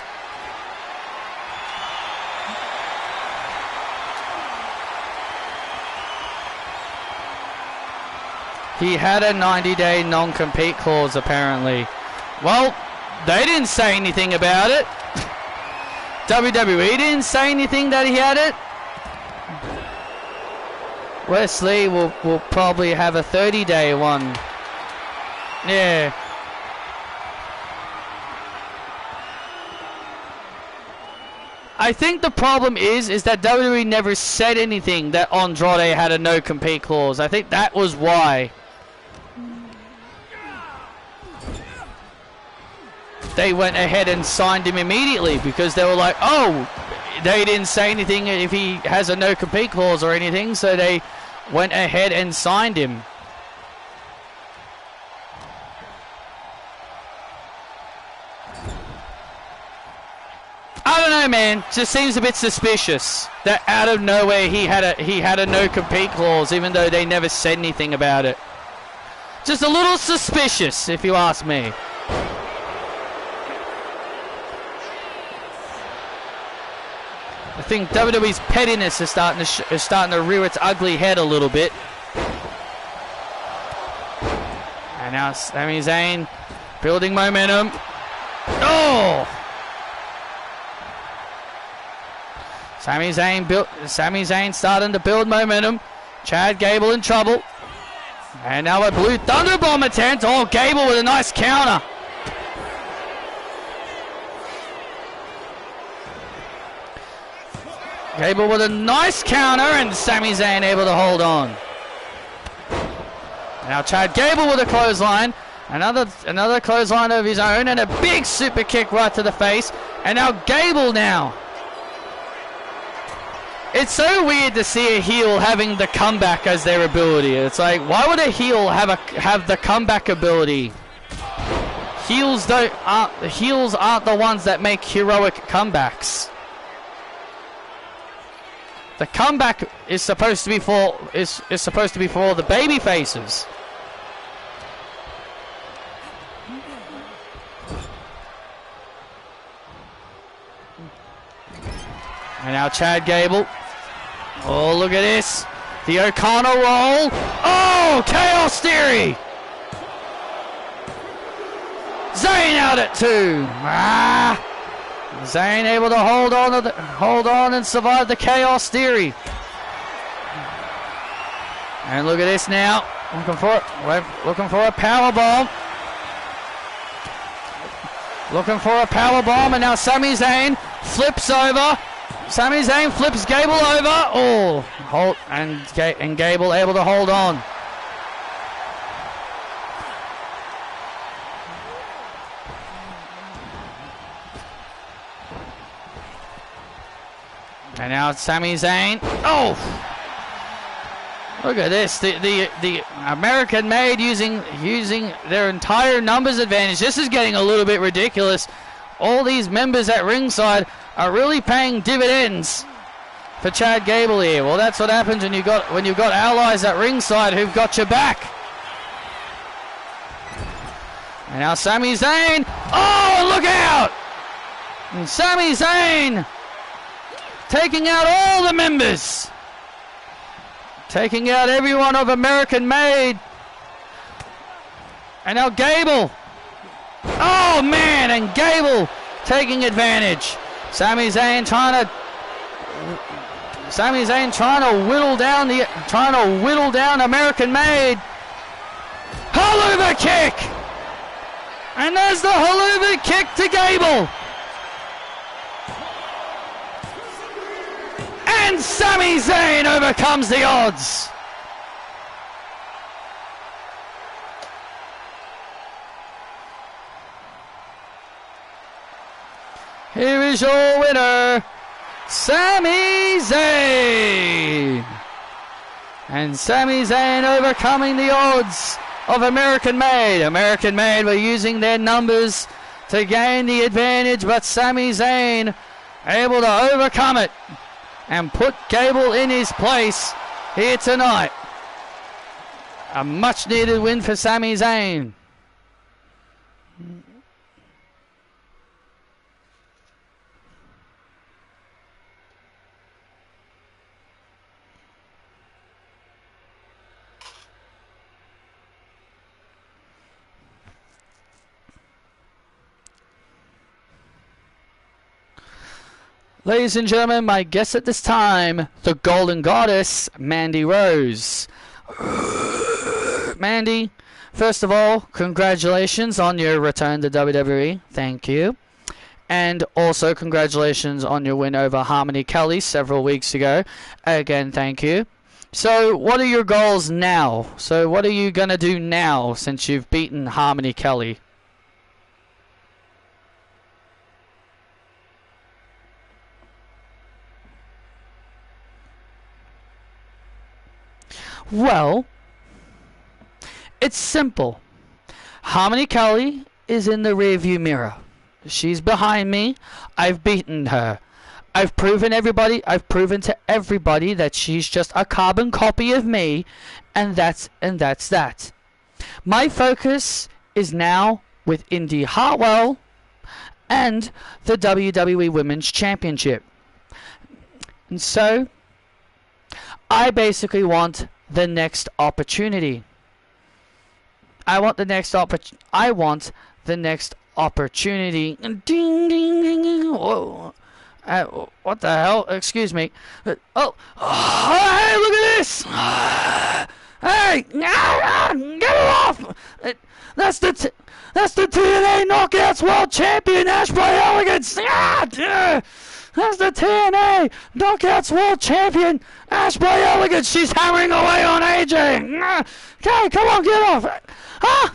He had a 90-day non-compete clause, apparently. Well, they didn't say anything about it. WWE didn't say anything that he had it. Wesley will probably have a 30-day one. Yeah. I think the problem is that WWE never said anything that Andrade had a no-compete clause. I think that was why. They went ahead and signed him immediately because they were like, oh, they didn't say anything if he has a no-compete clause or anything, so they went ahead and signed him. I don't know, man. Just seems a bit suspicious that out of nowhere he had a no-compete clause, even though they never said anything about it. Just a little suspicious, if you ask me. I think WWE's pettiness is starting to rear its ugly head a little bit. And now Sami Zayn building momentum. Oh! Sami Zayn starting to build momentum. Chad Gable in trouble. And now a Blue Thunder Bomb attempt. Oh, Gable with a nice counter. Gable with a nice counter, and Sami Zayn able to hold on. Now Chad Gable with a clothesline. Another clothesline of his own, and a big super kick right to the face. And now Gable now. It's so weird to see a heel having the comeback as their ability. It's like, why would a heel have the comeback ability? Heels aren't the ones that make heroic comebacks. The comeback is supposed to be for the baby faces. And now Chad Gable. Oh, look at this. The O'Connor roll. Oh, Chaos Theory. Zayn out at 2. Zayn able to hold on and survive the Chaos Theory. And look at this now. Looking for a power bomb. Looking for a power bomb, and now Sami Zayn flips over. Sami Zayn flips Gable over. Oh, and Gable able to hold on. And now it's Sami Zayn. Oh! Look at this. The American Made using their entire numbers advantage. This is getting a little bit ridiculous. All these members at ringside are really paying dividends for Chad Gable here. Well, that's what happens when you've got allies at ringside who've got your back. And now Sami Zayn. Oh, look out! And Sami Zayn taking out all the members. Taking out everyone of American Made. And now Gable. Oh man, and Gable taking advantage. Sami Zayn trying to whittle down American Made. Haluva kick. And there's the Haluva kick to Gable. And Sami Zayn overcomes the odds. Here is your winner, Sami Zayn. And Sami Zayn overcoming the odds of American Made. American Made were using their numbers to gain the advantage, but Sami Zayn able to overcome it and put Gable in his place here tonight. A much needed win for Sami Zayn. Ladies and gentlemen, my guest at this time, the Golden Goddess, Mandy Rose. Mandy, first of all, congratulations on your return to WWE. Thank you. And also congratulations on your win over Harmony Kelly several weeks ago. Again, thank you. So, what are your goals now? So, what are you going to do now since you've beaten Harmony Kelly? Well, it's simple. Harmony Kelly is in the rearview mirror. She's behind me. I've beaten her. I've proven to everybody that she's just a carbon copy of me, and that's that. My focus is now with Indy Hartwell and the WWE Women's Championship. And so I basically want the next opportunity. I want the next opportunity. Ding, ding, ding. Whoa. What the hell? Excuse me. Hey, look at this. Hey, get it off. That's the TNA Knockouts World Champion, Ash by Elegance. That's the TNA Knockouts World Champion, Ash by Elegance. She's hammering away on AJ. Okay, come on, get off. Huh?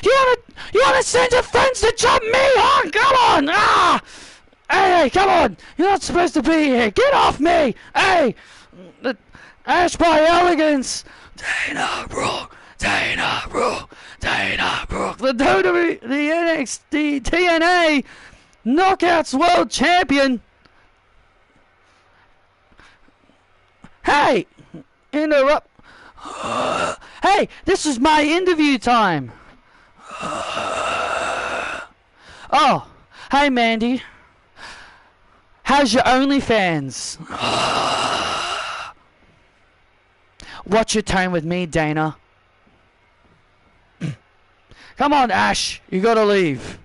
You wanna send your friends to jump me, huh? Come on. Hey, come on. You're not supposed to be here. Get off me. Hey, Ash by Elegance. Dana Brooke. The WWE, the NXT, TNA Knockouts World Champion. Hey, interrupt. Hey, this is my interview time. Oh, hey Mandy. How's your OnlyFans? What's your tone with me, Dana? Come on, Ash. You got to leave.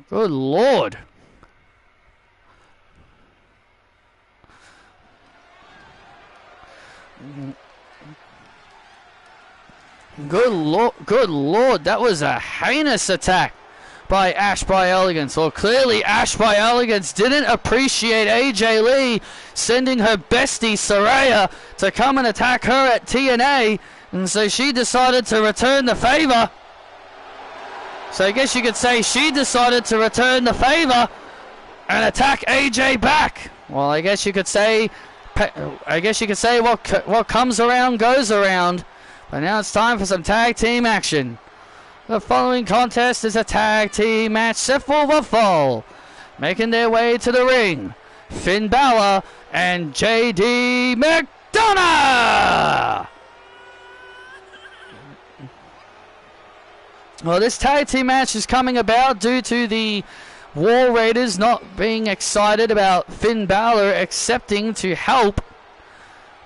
Good Lord. Good Lord, that was a heinous attack by Ash by Elegance. Well, clearly Ash by Elegance didn't appreciate AJ Lee sending her bestie Saraya to come and attack her at TNA, and so she decided to return the favor. So I guess you could say she decided to return the favor and attack AJ back. Well, I guess you could say what comes around goes around. But now it's time for some tag team action. The following contest is a tag team match set for the fall. Making their way to the ring, Finn Balor and JD McDonough. Well, this tag team match is coming about due to the War Raiders not being excited about Finn Balor accepting to help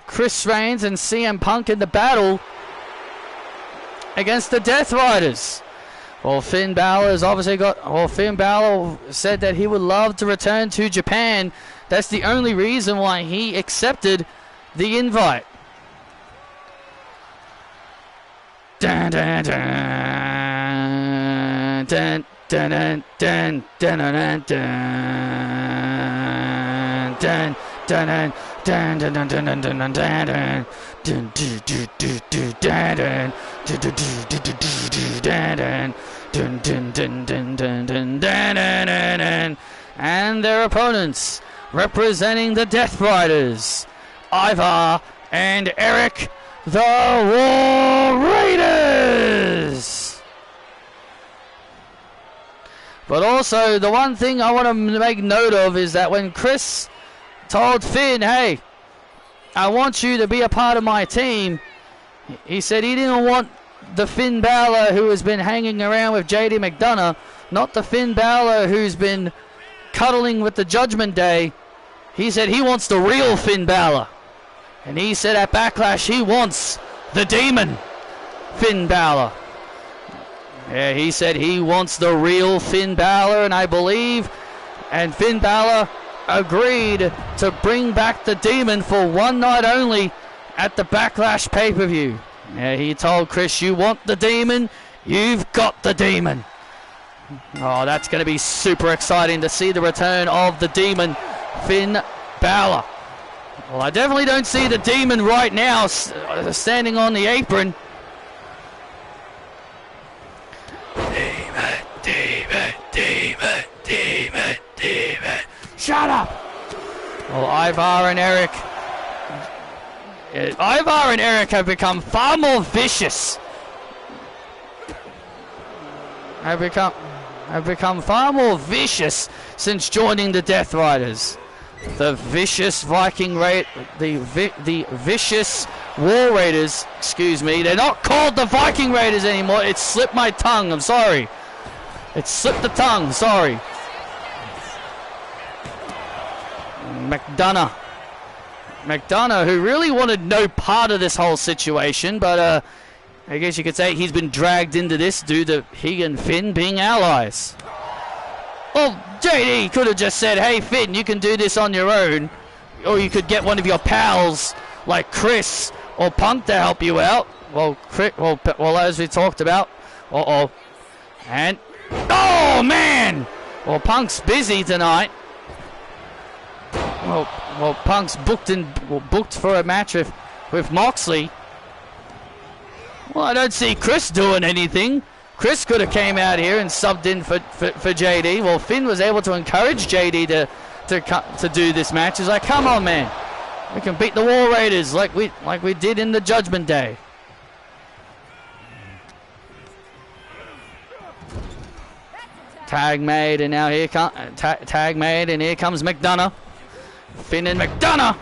Chris Reigns and CM Punk in the battle against the Death Riders. Well, Finn Balor said that he would love to return to Japan. That's the only reason why he accepted the invite. Dun, dun, dun, dun, dun, dun, dun, dun, dun, dun, dun, dun, dun, dun, dun, dun, dun, dun. And their opponents, representing the Death Riders, Ivar and Eric, the War Raiders. But also, the one thing I want to make note of is that when Chris told Finn, hey, I want you to be a part of my team, he said he didn't want the Finn Balor who has been hanging around with JD McDonough, not the Finn Balor who's been cuddling with the Judgment Day. He said he wants the real Finn Balor. And he said at Backlash he wants the Demon Finn Balor. Yeah, he said he wants the real Finn Balor, and I believe, and Finn Balor agreed to bring back the Demon for one night only at the Backlash pay-per-view. Yeah, he told Chris, you want the Demon, you've got the Demon. Oh, that's going to be super exciting to see the return of the Demon, Finn Balor. Well, I definitely don't see the Demon right now standing on the apron. Demon, Demon, Demon, Demon, Demon. Shut up! Well, Ivar and Eric have become far more vicious. Have become far more vicious since joining the Death Riders. The vicious Viking Raid, the vicious War Raiders. Excuse me, they're not called the Viking Raiders anymore. It slipped my tongue. I'm sorry. It slipped the tongue. Sorry. McDonough, who really wanted no part of this whole situation, but I guess you could say he's been dragged into this due to he and Finn being allies. Well, JD could have just said, hey Finn, you can do this on your own, or you could get one of your pals like Chris or Punk to help you out. Well, as we talked about, and oh man, well Punk's busy tonight. Well, Punk's booked for a match with Moxley. Well, I don't see Chris doing anything. Chris could have came out here and subbed in for JD. Well, Finn was able to encourage JD to do this match. He's like, come on, man, we can beat the War Raiders like we did in the Judgment Day. Tag made, and now here comes McDonough. Finn and McDonough,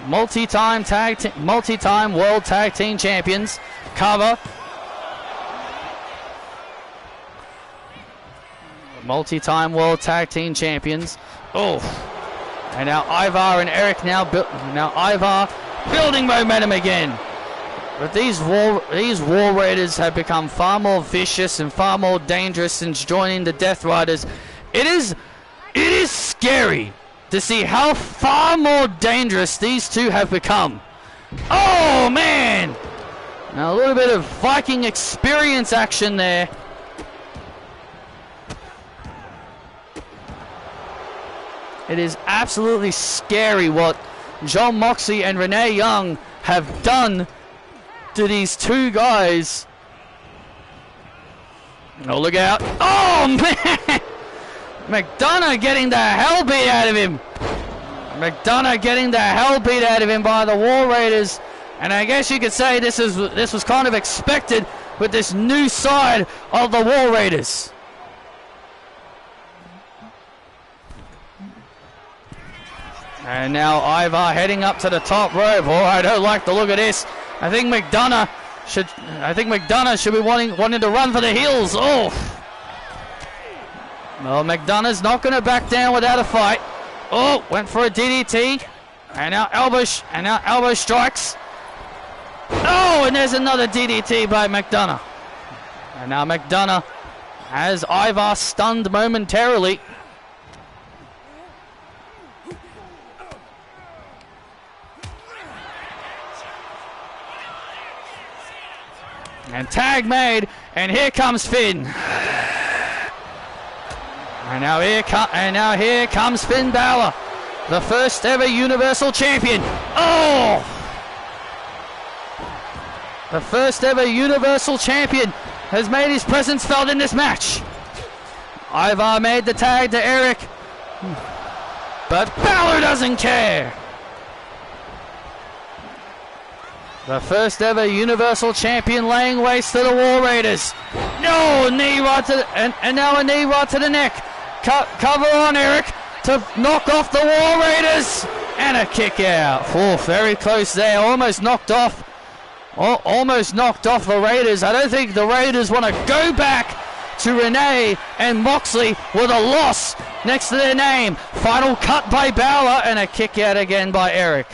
multi-time World Tag Team Champions, cover. Multi-time World Tag Team Champions. Oh, And now Ivar and Eric now Ivar building momentum again. But these War Raiders have become far more vicious and far more dangerous since joining the Death Riders. It is scary to see how far more dangerous these two have become. Oh man! Now a little bit of Viking experience action there. It is absolutely scary what Jon Moxley and Renee Young have done to these two guys. Oh, look out. Oh, man! McDonough getting the hell beat out of him. McDonough getting the hell beat out of him by the War Raiders. And I guess you could say this was kind of expected with this new side of the War Raiders. And now Ivar heading up to the top rope. Oh, I don't like the look of this. I think McDonough should be wanting to run for the heels. Oh. Well, McDonough's not going to back down without a fight. Oh, went for a DDT. And now elbow strikes. Oh, and there's another DDT by McDonough. And now McDonough has Ivar stunned momentarily. And tag made, and here comes Finn. And now here comes Finn Balor, the first ever Universal Champion. Oh! The first ever Universal Champion has made his presence felt in this match. Ivar made the tag to Eric, but Balor doesn't care. The first ever Universal Champion laying waste to the War Raiders. No, knee right to the, and now a knee right to the neck. Cover on Eric to knock off the War Raiders. And a kick out. Oh, very close there. Almost knocked off the Raiders. I don't think the Raiders want to go back to Renee and Moxley with a loss next to their name. Final cut by Balor and a kick out again by Eric.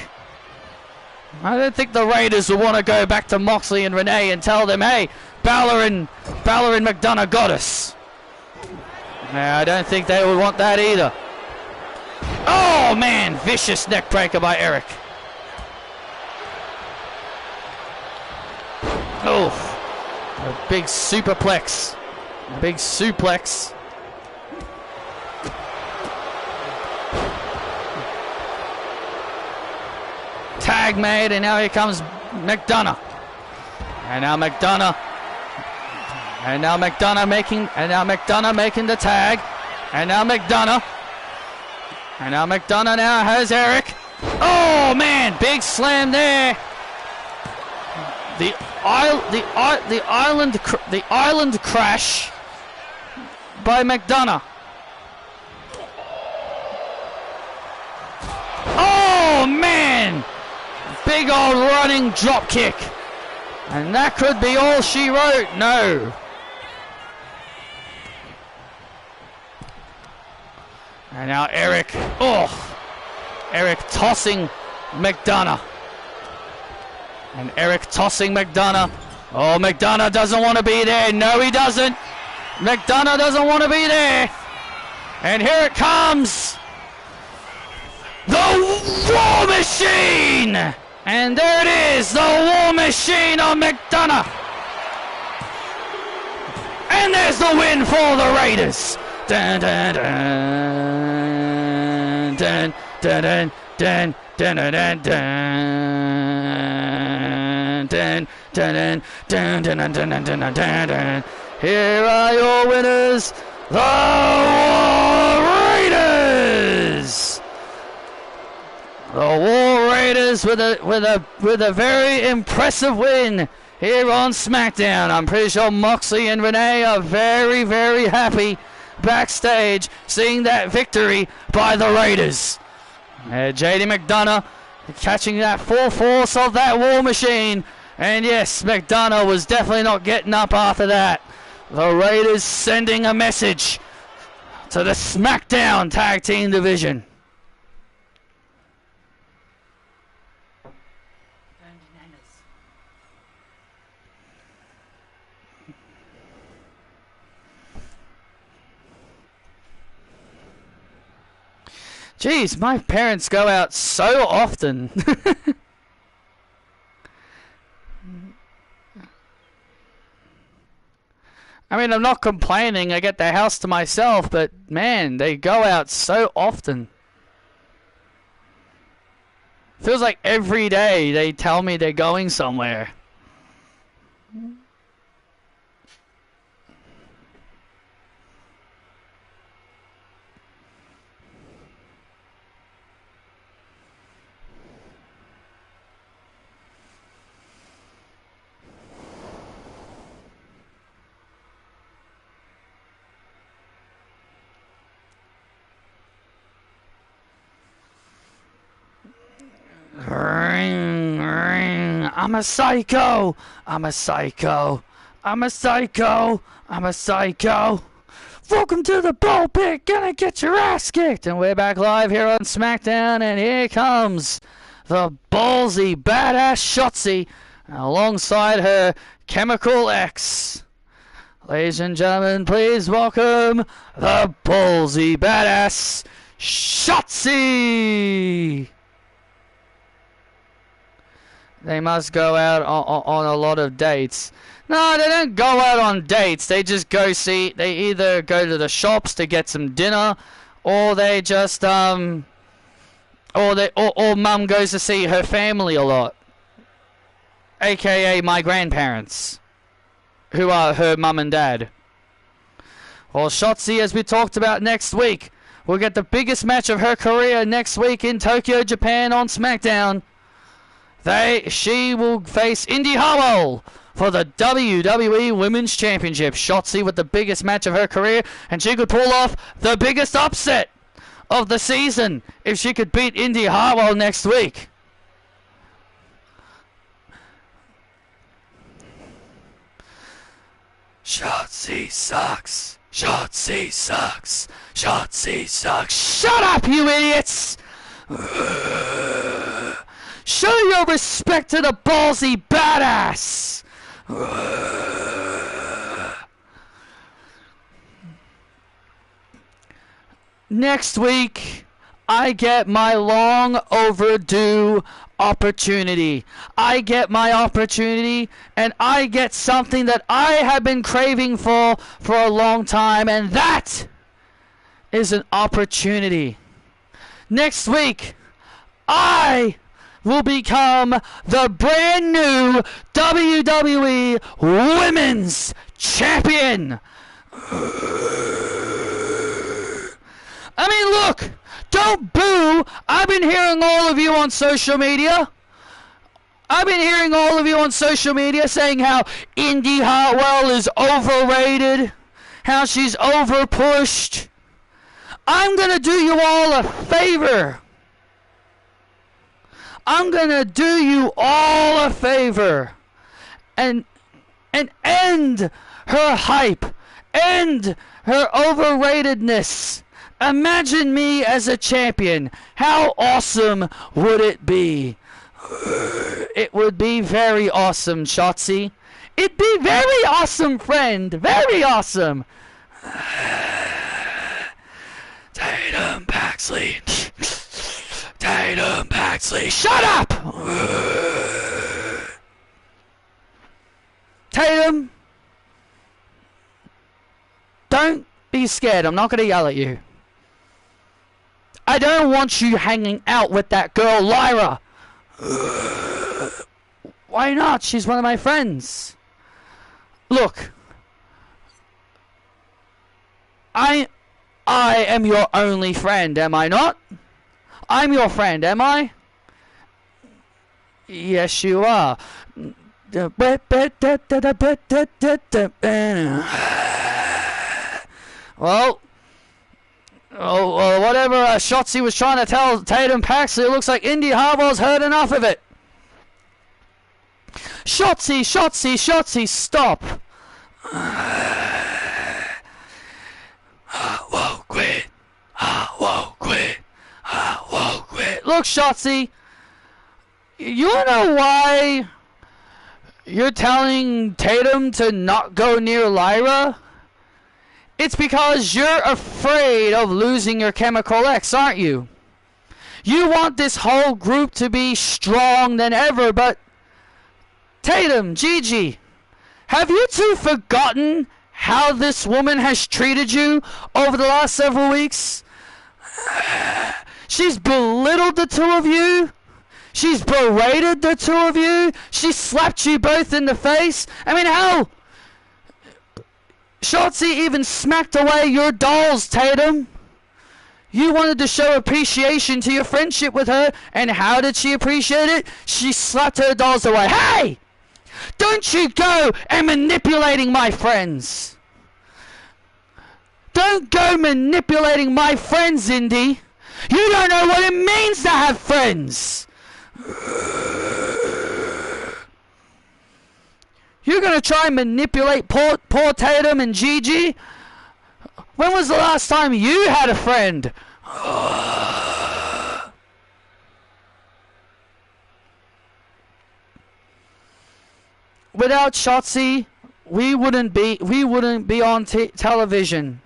I don't think the Raiders will want to go back to Moxley and Renee and tell them, hey, Balor and McDonough got us. No, I don't think they would want that either. Oh, man, vicious neck breaker by Eric. Oh, a big superplex. A big suplex. Tag made, and now here comes McDonough. And now McDonough making the tag. And now McDonough now has Eric. Oh man, big slam there. The island crash by McDonough. Oh man! Big old running drop kick. And that could be all she wrote. No. And now Eric. Oh. Eric tossing McDonough. And Eric tossing McDonough. Oh, McDonough doesn't want to be there. No, he doesn't. McDonough doesn't want to be there. And here it comes. The War Machine! And there it is, the War Machine on McDonough. And there's the win for the Raiders. Dun, dun, dun, dun, dun, dun, dun, dun, dun, dun, dun, dun, dun, dun, dun, dun. Here are your winners, the War Raiders. The War Raiders with a very impressive win here on SmackDown. I'm pretty sure Moxley and Renee are very, very happy backstage seeing that victory by the Raiders. JD McDonough catching that full force of that War Machine. And yes, McDonough was definitely not getting up after that. The Raiders sending a message to the SmackDown Tag Team Division. Jeez, my parents go out so often. I mean, I'm not complaining. I get the house to myself, but man, they go out so often. Feels like every day they tell me they're going somewhere. Ring, ring. I'm a psycho. I'm a psycho. I'm a psycho. I'm a psycho. Welcome to the ball pit. Gonna get your ass kicked. And we're back live here on SmackDown. And here comes the ballsy, badass Shotzi alongside her Chemical X. Ladies and gentlemen, please welcome the ballsy, badass Shotzi. They must go out on a lot of dates. No, they don't go out on dates. They just go see. They either go to the shops to get some dinner, or they just or mum goes to see her family a lot, aka my grandparents, who are her mum and dad. Well, Shotzi, as we talked about next week, we'll get the biggest match of her career next week in Tokyo, Japan on SmackDown. She will face Indi Hartwell for the WWE Women's Championship. Shotzi with the biggest match of her career, and she could pull off the biggest upset of the season if she could beat Indi Hartwell next week. Shotzi sucks. Shotzi sucks. Shotzi sucks. Shut up, you idiots! Show your respect to the ballsy badass! Next week, I get my long overdue opportunity. I get my opportunity, and I get something that I have been craving for a long time, and that is an opportunity. Next week, I will become the brand new WWE Women's Champion. I mean, look, don't boo. I've been hearing all of you on social media. Saying how Indi Hartwell is overrated, how she's overpushed. I'm going to do you all a favor. I'm gonna do you all a favor and end her hype, end her overratedness. Imagine me as a champion. How awesome would it be? It would be very awesome, Shotzi. It'd be very awesome, friend. Very awesome. Tatum Paxley. Tatum Paxley, shut up! Tatum, don't be scared. I'm not going to yell at you. I don't want you hanging out with that girl, Lyra. Why not? She's one of my friends. Look, I am your only friend, am I not? I'm your friend, am I? Yes, you are. Well, whatever Shotzi was trying to tell Tatum Paxley, it looks like Indi Hartwell's heard enough of it. Shotzi, stop. I won't quit. Look, Shotzi, you know why you're telling Tatum to not go near Lyra? It's because you're afraid of losing your Chemical X, aren't you? You want this whole group to be strong than ever, but Tatum, Gigi, have you two forgotten how this woman has treated you over the last several weeks? She's belittled the two of you. She's berated the two of you. She slapped you both in the face. I mean, hell, Shotzi even smacked away your dolls, Tatum. You wanted to show appreciation to your friendship with her, and how did she appreciate it? She slapped her dolls away. Hey! Don't you go and manipulating my friends. Don't go manipulating my friends, Indy. You don't know what it means to have friends. You're going to try and manipulate poor Tatum and Gigi? When was the last time you had a friend? Without Shotzi, we wouldn't be on television.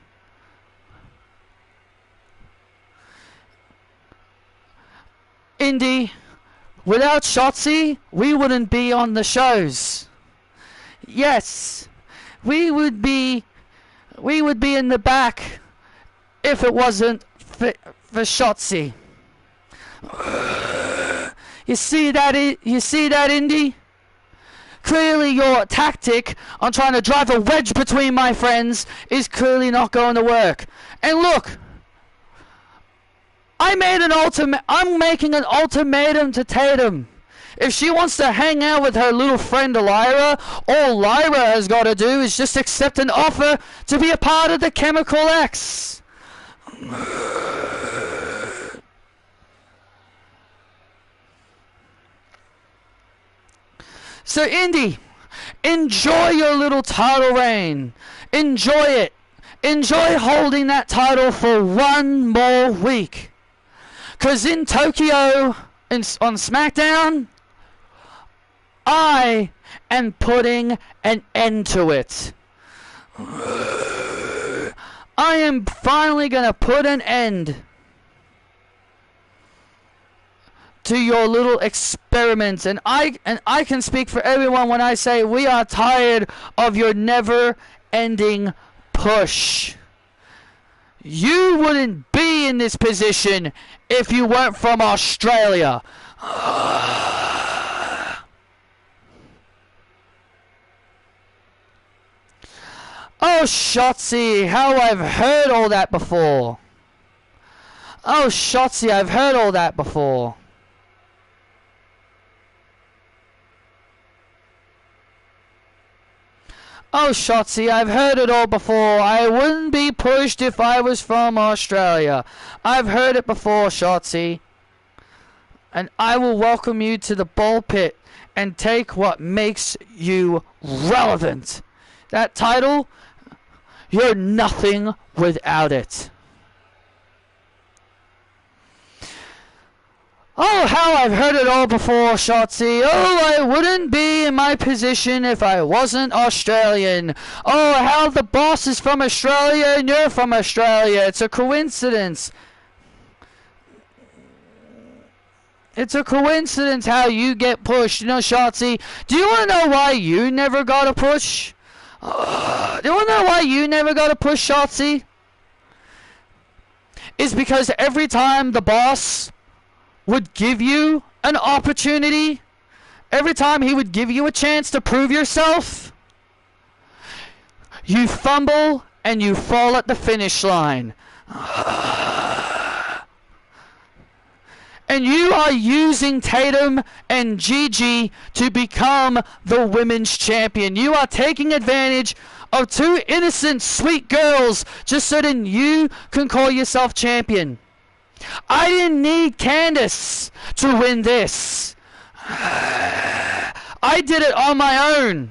Indy, without Shotzi, we wouldn't be on the shows. Yes, we would be in the back if it wasn't for Shotzi. You see that, Indy? Clearly your tactic on trying to drive a wedge between my friends is clearly not going to work. And look, I'm making an ultimatum to Tatum. If she wants to hang out with her little friend Lyra, all Lyra has got to do is just accept an offer to be a part of the Chemical X. So Indy, enjoy your little title reign. Enjoy it. Enjoy holding that title for one more week. Because in Tokyo, on SmackDown, I am putting an end to it. I am finally going to put an end to your little experiments. And I can speak for everyone when I say we are tired of your never-ending push. You wouldn't be in this position if you weren't from Australia. Oh, Shotzi, how I've heard all that before. Oh, Shotzi, I've heard all that before. Oh, Shotzi, I've heard it all before. I wouldn't be pushed if I was from Australia. I've heard it before, Shotzi. And I will welcome you to the ball pit and take what makes you relevant. That title, you're nothing without it. Oh, how I've heard it all before, Shotzi. Oh, I wouldn't be in my position if I wasn't Australian. Oh, how the boss is from Australia and you're from Australia. It's a coincidence. It's a coincidence how you get pushed. You know, Shotzi, do you want to know why you never got a push? Do you want to know why you never got a push, Shotzi? It's because every time the boss would give you an opportunity, every time he would give you a chance to prove yourself, you fumble and you fall at the finish line. And you are using Tatum and Gigi to become the women's champion. You are taking advantage of two innocent, sweet girls just so that you can call yourself champion. I didn't need Candace to win this. I did it on my own.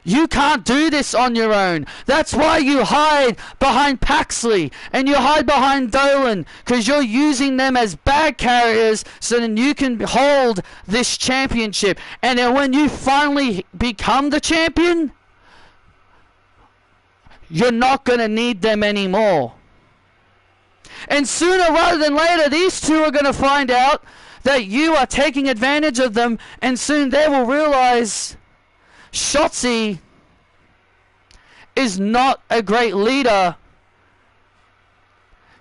You can't do this on your own. That's why you hide behind Paxley and you hide behind Dolan, because you're using them as bag carriers so that you can hold this championship. And then when you finally become the champion, you're not going to need them anymore. And sooner rather than later, these two are going to find out that you are taking advantage of them, and soon they will realize Shotzi is not a great leader.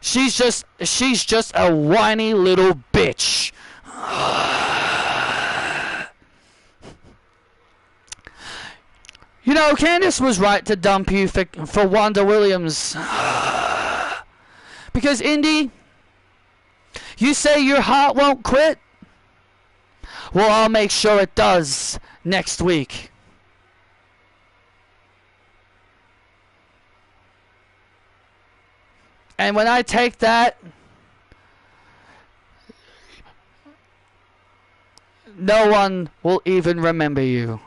She's just a whiny little bitch. You know, Candice was right to dump you for Wanda Williams. Because, Indy, you say your heart won't quit? Well, I'll make sure it does next week. And when I take that, no one will even remember you.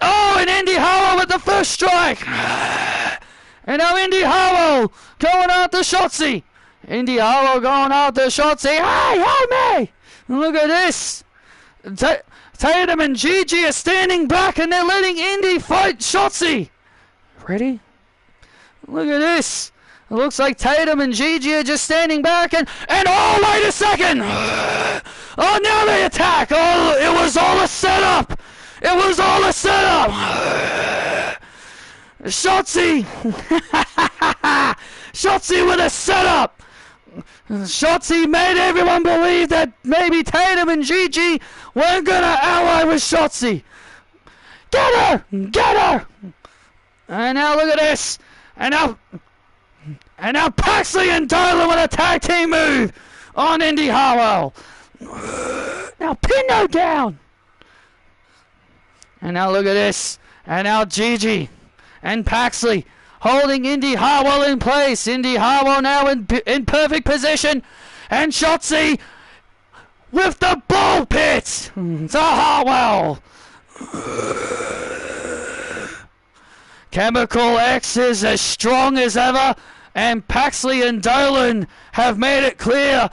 Oh, and Indy Harlow with the first strike. And now Indy Harlow going after Shotzi. Indy Harlow going after Shotzi. Hey, help me! Look at this. Tatum and Gigi are standing back and they're letting Indy fight Shotzi. Ready? Look at this. It looks like Tatum and Gigi are just standing back and oh, wait a second! Oh, now they attack! Oh, it was all a setup! It was all a setup! Shotzi! Shotzi with a setup! Shotzi made everyone believe that maybe Tatum and Gigi weren't gonna ally with Shotzi. Get her! Get her! And now look at this! And now Paxley and Dolan with a tag team move on Indy Harlow. Now pin her down! And now look at this. And now Gigi and Paxley holding Indy Harlow in place. Indy Harlow now in perfect position. And Shotzi with the ball pit to Hartwell. Chemical X is as strong as ever. And Paxley and Dolan have made it clear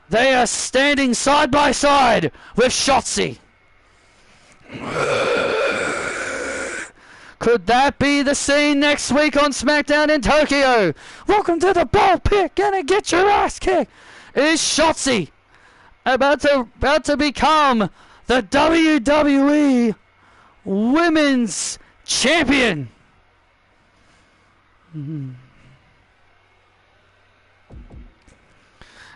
they are standing side by side with Shotzi. Could that be the scene next week on SmackDown in Tokyo? Welcome to the ball pit. Gonna get your ass kicked. Is Shotzi about to become the WWE Women's Champion?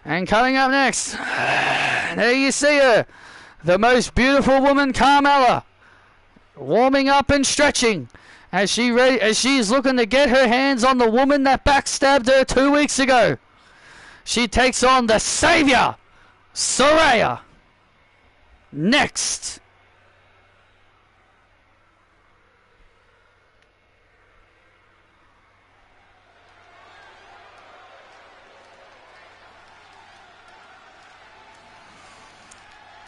And coming up next, there you see her, the most beautiful woman, Carmella, warming up and stretching as she's looking to get her hands on the woman that backstabbed her 2 weeks ago. She takes on the Savior, Saraya. Next.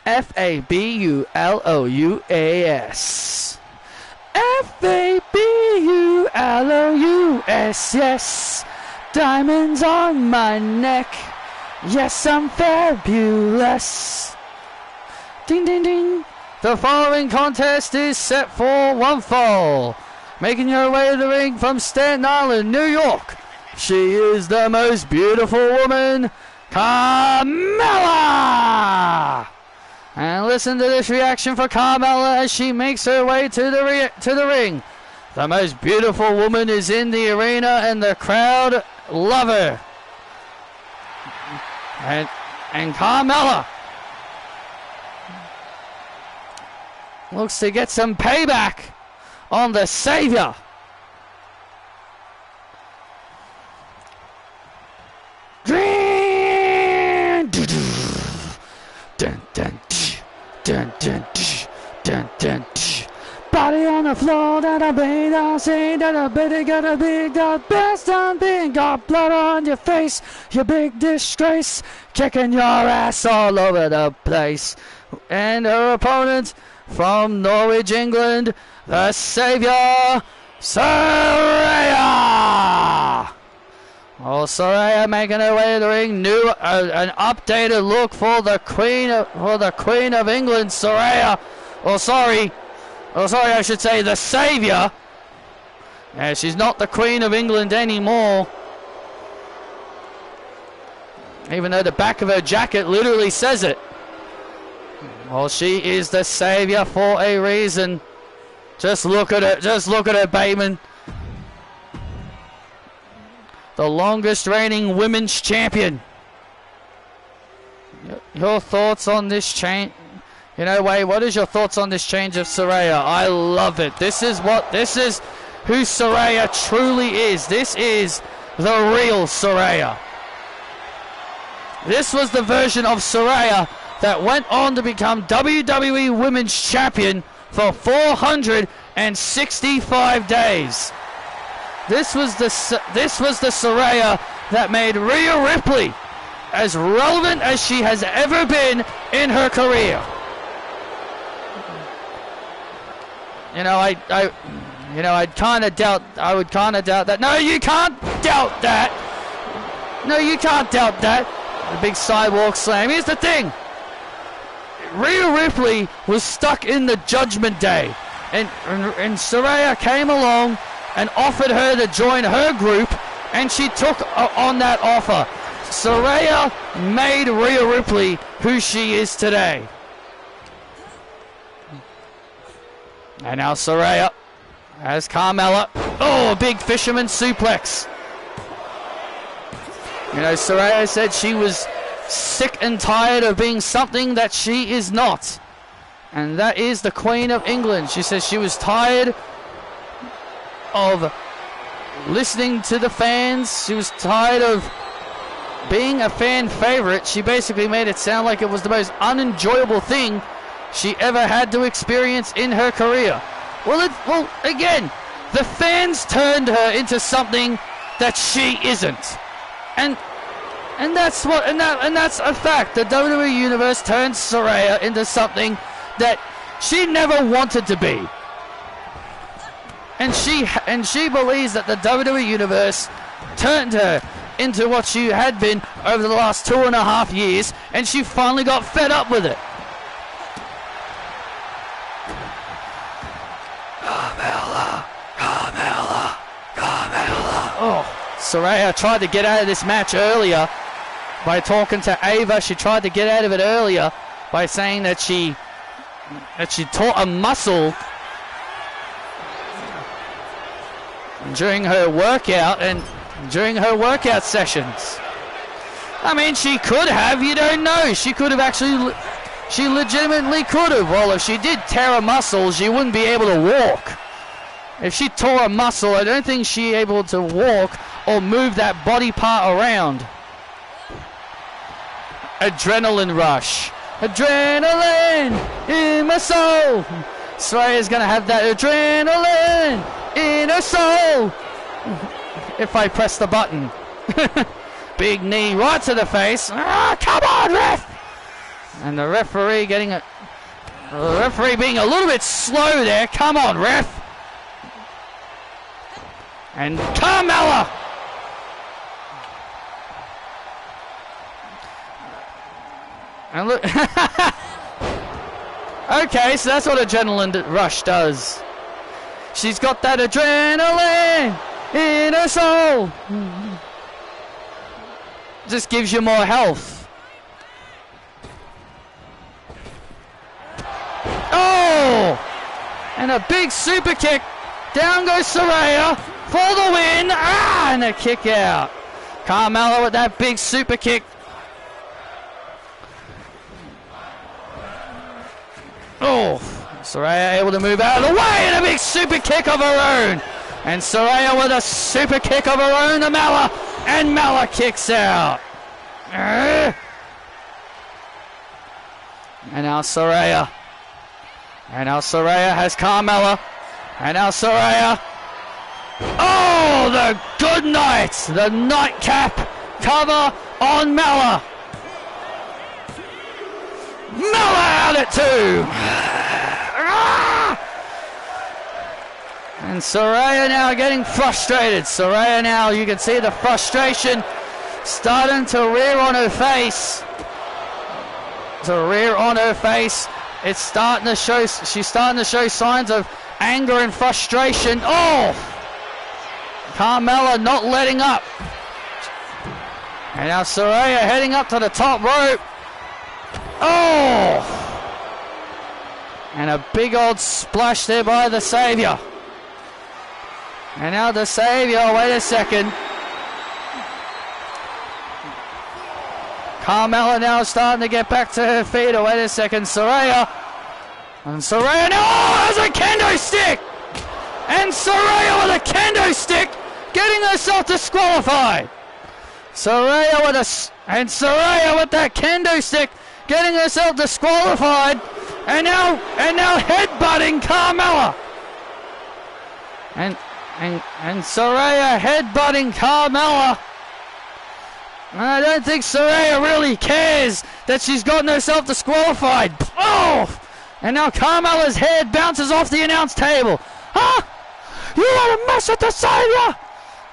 Fabulouas. Fabulouas, yes. Diamonds on my neck. Yes, I'm fabulous. Ding, ding, ding. The following contest is set for one fall. Making her way to the ring from Staten Island, New York. She is the most beautiful woman, Carmella. And listen to this reaction for Carmella as she makes her way to the ring. The most beautiful woman is in the arena and the crowd love her. And Carmella looks to get some payback on the Savior. Dun, dun, dun, dun, body on the floor that I made, I'll say that I better gotta be the best I'm being. Got blood on your face, you big disgrace, kicking your ass all over the place. And her opponent from Norwich, England, the Savior, Saraya. Oh, Saraya making her way to the ring. An updated look for the Queen of England, Saraya. I should say the Savior. Yeah, she's not the Queen of England anymore. Even though the back of her jacket literally says it. Well, she is the savior for a reason. Just look at her. Just look at her, Bateman. The longest reigning women's champion. Your thoughts on this change? You know, Wade, what is your thoughts on this change of Saraya? I love it. This is who Saraya truly is. This is the real Saraya. This was the version of Saraya that went on to become WWE Women's Champion for 465 days. This was the Saraya that made Rhea Ripley as relevant as she has ever been in her career. You know, I would kind of doubt that. No, you can't doubt that. No, you can't doubt that. The big sidewalk slam. Here's the thing. Rhea Ripley was stuck in the Judgment Day, and Saraya came along and offered her to join her group, and she took on that offer. Saraya made Rhea Ripley who she is today. And now Saraya has Carmella. Oh, a big fisherman suplex. You know, Saraya said she was sick and tired of being something that she is not. And that is the Queen of England. She says she was tired of listening to the fans. She was tired of being a fan favorite. She basically made it sound like it was the most unenjoyable thing she ever had to experience in her career. Well, again, the fans turned her into something that she isn't. And that's a fact. The WWE Universe turned Saraya into something that she never wanted to be. And she believes that the WWE Universe turned her into what she had been over the last 2.5 years, and she finally got fed up with it. Carmella. Oh, Saraya tried to get out of this match earlier by talking to Ava. She tried to get out of it earlier by saying that she tore a muscle during her workout sessions. I mean, she could have, you don't know. She could have actually, she legitimately could have. Well, if she did tear a muscle, she wouldn't be able to walk. If she tore a muscle, I don't think she's able to walk or move that body part around. Adrenaline rush. Adrenaline in my soul. Saraya's going to have that adrenaline in her soul. If I press the button. Big knee right to the face. Ah, come on, ref! And the referee being a little bit slow there. Come on, ref! And Carmella! And look. Okay, so that's what adrenaline rush does. She's got that adrenaline in her soul. Just gives you more health. Oh! And a big super kick. Down goes Saraya for the win. Ah! And a kick out. Carmella with that big super kick. Oh! Saraya able to move out of the way and a big super kick of her own. And Saraya with a super kick of her own to Mella. And Mella kicks out. And now Saraya. And now Saraya has Carmella. And now Saraya. Oh, the good night. The nightcap cover on Mella. Mella out at 2. And Saraya now getting frustrated. Saraya now, you can see the frustration starting to rear on her face. It's starting to show, she's starting to show signs of anger and frustration. Oh! Carmella not letting up. And now Saraya heading up to the top rope. Oh! And a big old splash there by the Savior. And now the Savior, wait a second. Carmella now starting to get back to her feet. Oh, wait a second, Saraya. And Saraya now, has a kendo stick! And Saraya with a kendo stick, getting herself disqualified. Saraya with that kendo stick, getting herself disqualified. And now headbutting Carmella. And Saraya headbutting Carmella. I don't think Saraya really cares that she's gotten herself disqualified. Oh! And now Carmella's head bounces off the announce table. Huh? You want to mess with the Savior?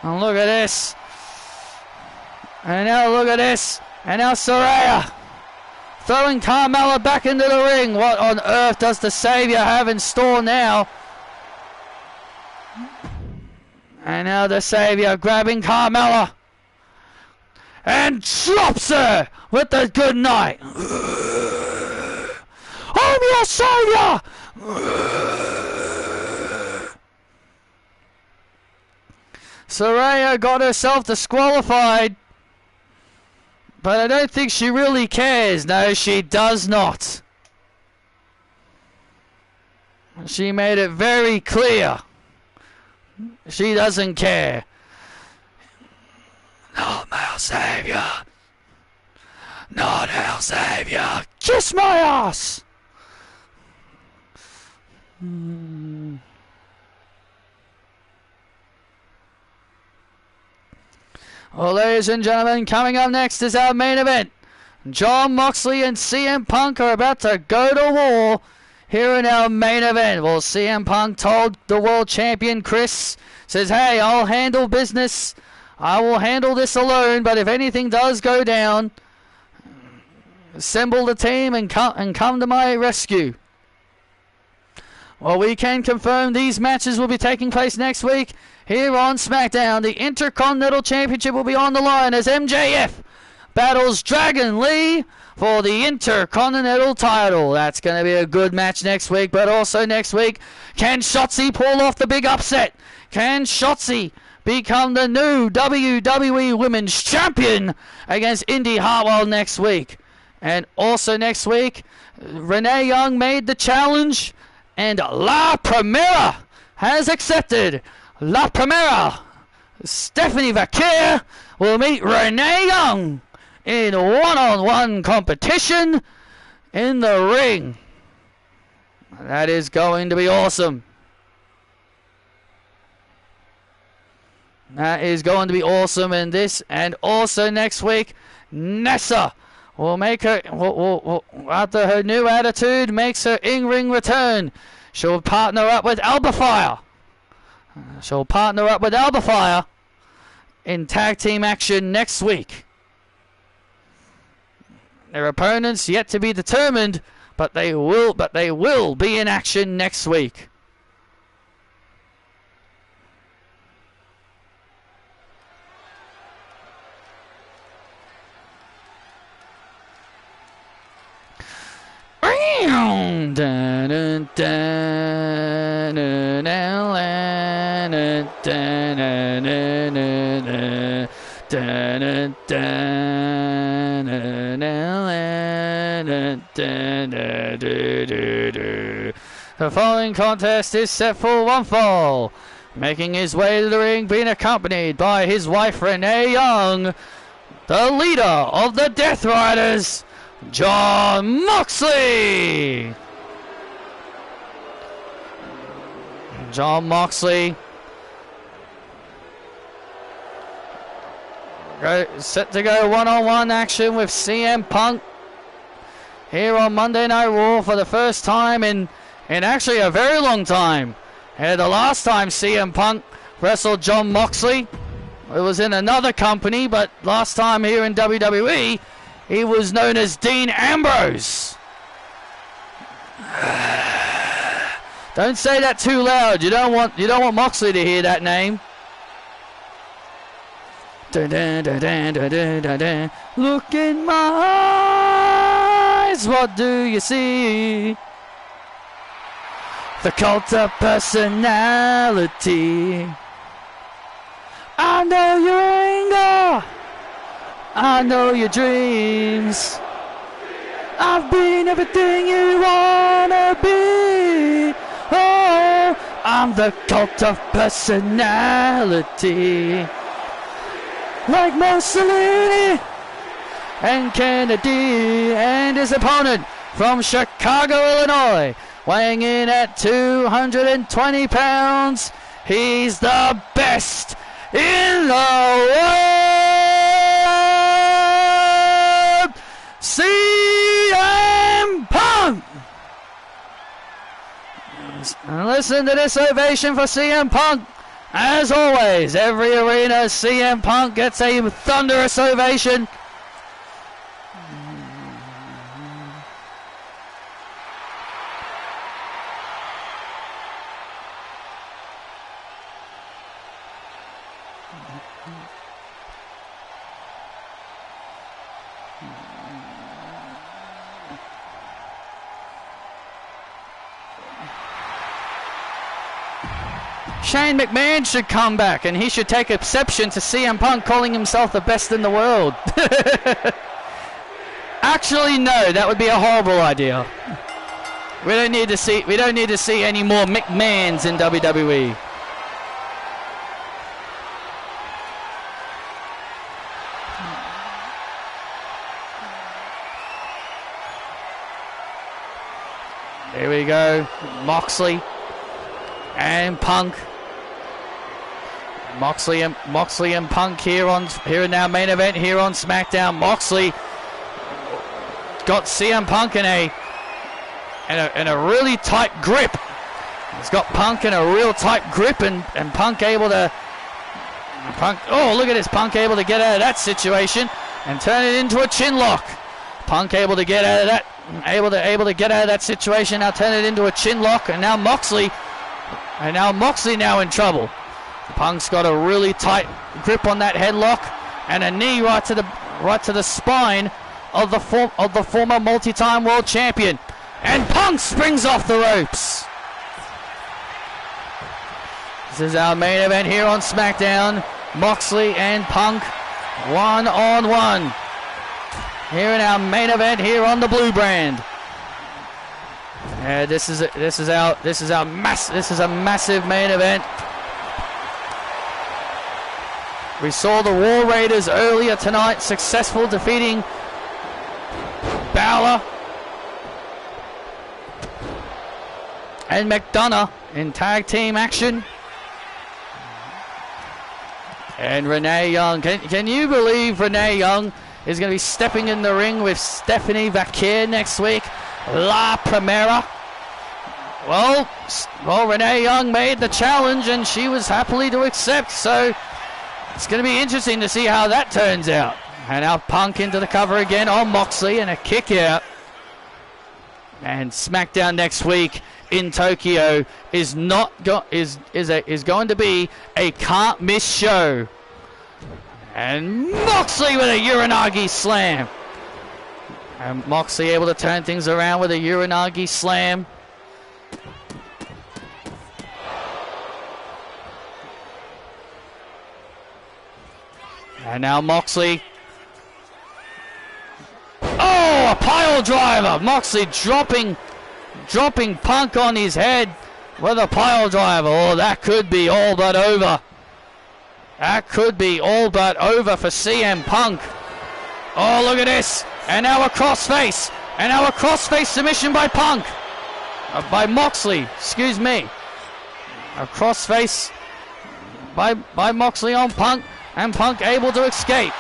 And look at this. And now look at this. And now Saraya throwing Carmella back into the ring. What on earth does the Savior have in store now? And now the Savior grabbing Carmella. And drops her with the good night. I'm your Savior! Saraya got herself disqualified. But I don't think she really cares. No, she does not. She made it very clear. She doesn't care. Not our Savior. Not our Savior. Kiss my ass! Well, ladies and gentlemen, coming up next is our main event. Jon Moxley and CM Punk are about to go to war here in our main event. Well, CM Punk told the world champion Chris, says, hey, I'll handle business. I will handle this alone, but if anything does go down, assemble the team and come to my rescue. Well, we can confirm these matches will be taking place next week here on SmackDown. The Intercontinental Championship will be on the line as MJF battles Dragon Lee for the Intercontinental title. That's going to be a good match next week, but also next week, can Shotzi pull off the big upset? Can Shotzi become the new WWE Women's Champion against Indy Hartwell next week? And also next week, Renee Young made the challenge, and La Primera has accepted. La Primera, Stephanie Vaquer, will meet Renee Young in one-on-one competition in the ring. That is going to be awesome. That is going to be awesome in this. And also next week, Nessa will make her, after her new attitude, makes her in-ring return. She'll partner up with Alba Fire. In tag team action next week. Their opponents yet to be determined, but they will be in action next week. The following contest is set for one fall. Making his way to the ring, being accompanied by his wife Renee Young, the leader of the Death Riders, Jon Moxley. Jon Moxley set to go one-on-one action with CM Punk here on Monday Night Raw for the first time in actually a very long time. And the last time CM Punk wrestled Jon Moxley, it was in another company, but last time here in WWE, he was known as Dean Ambrose. Don't say that too loud. You don't want Moxley to hear that name. Dun, dun, dun, dun, dun, dun, dun, dun. Look in my eyes, what do you see? The cult of personality. I know your anger, I know your dreams. I've been everything you wanna be. Oh, I'm the cult of personality. Like Mussolini and Kennedy, and his opponent from Chicago, Illinois, weighing in at 220 pounds. He's the best in the world, CM Punk. And listen to this ovation for CM Punk. As always, every arena, CM Punk gets a thunderous ovation. Shane McMahon should come back, and he should take exception to CM Punk calling himself the best in the world. Actually, no, that would be a horrible idea. We don't need to see any more McMahons in WWE. Here we go, Moxley and Punk. Moxley and Punk here in our main event here on SmackDown. Moxley got CM Punk in a really tight grip. He's got Punk in a real tight grip, and Punk able to oh, look at this, Punk able to get out of that situation and turn it into a chin lock. Punk able to get out of that, able to get out of that situation, now turn it into a chin lock, and now Moxley now in trouble. Punk's got a really tight grip on that headlock and a knee right to the spine of the former multi-time world champion. And Punk springs off the ropes. This is our main event here on SmackDown. Moxley and Punk one-on-one. Here in our main event here on the Blue Brand. This is a massive main event. We saw the War Raiders earlier tonight, successful defeating Balor and McDonough in tag team action. And Renee Young, can you believe Renee Young is going to be stepping in the ring with Stephanie Vaquer next week? La Primera. Well, Renee Young made the challenge and she was happily to accept, so it's going to be interesting to see how that turns out. And now Punk into the cover again on Moxley and a kick out. And SmackDown next week in Tokyo is going to be a can't miss show. And Moxley with a Uranagi slam. And Moxley able to turn things around with a Uranagi slam. And now Moxley. Oh, a pile driver. Moxley dropping Punk on his head with a pile driver. Oh, that could be all but over. That could be all but over for CM Punk. Oh, look at this. And now a crossface. And now a crossface submission by Punk. By Moxley, excuse me. A crossface by Moxley on Punk. And Punk able to escape.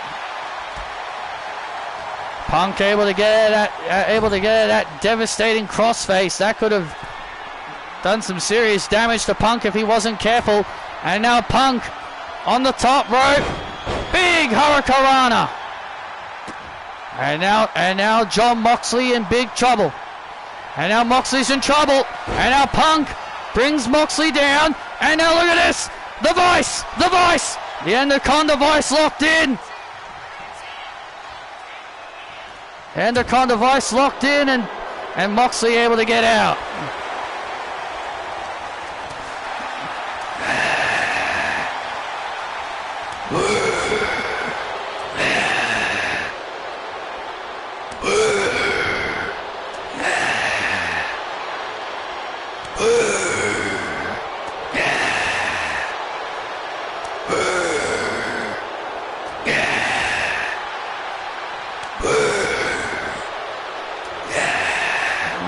Punk able to get that devastating crossface. That could have done some serious damage to Punk if he wasn't careful. And now Punk on the top rope. Big Hurricanrana. And now John Moxley in big trouble. And now Moxley's in trouble. And now Punk brings Moxley down. And now look at this. The Vice. The Anaconda Vice locked in. Anaconda Vice locked in, and Moxley able to get out.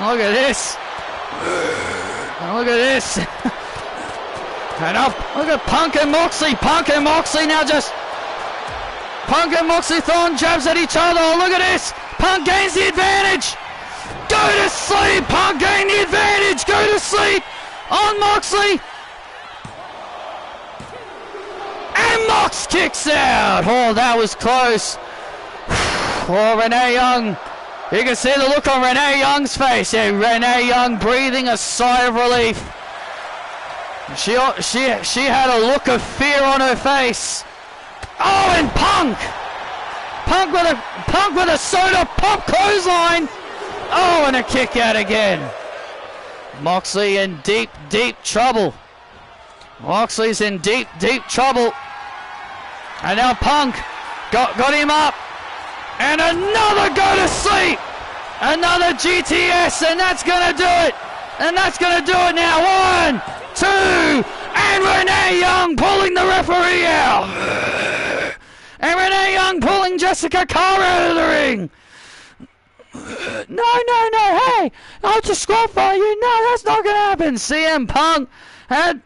Look at this. Look at this. And up. Look at Punk and Moxley. Punk and Moxley now just. Punk and Moxley throwing jabs at each other. Oh, look at this. Punk gains the advantage. Go to sleep. Punk gained the advantage. Go to sleep on Moxley. And Mox kicks out. Oh, that was close. Oh, Renee Young. You can see the look on Renee Young's face. Yeah, Renee Young breathing a sigh of relief. She had a look of fear on her face. Oh, and Punk with a soda pop clothesline. Oh, and a kick out again. Moxley in deep trouble. Moxley's in deep trouble. And now Punk got him up. And another go to sleep. Another GTS, and that's going to do it. And that's going to do it now. 1, 2, and Renee Young pulling the referee out. And Renee Young pulling Jessica Carr out of the ring. No, hey, I'll disqualify you. No, that's not going to happen. CM Punk had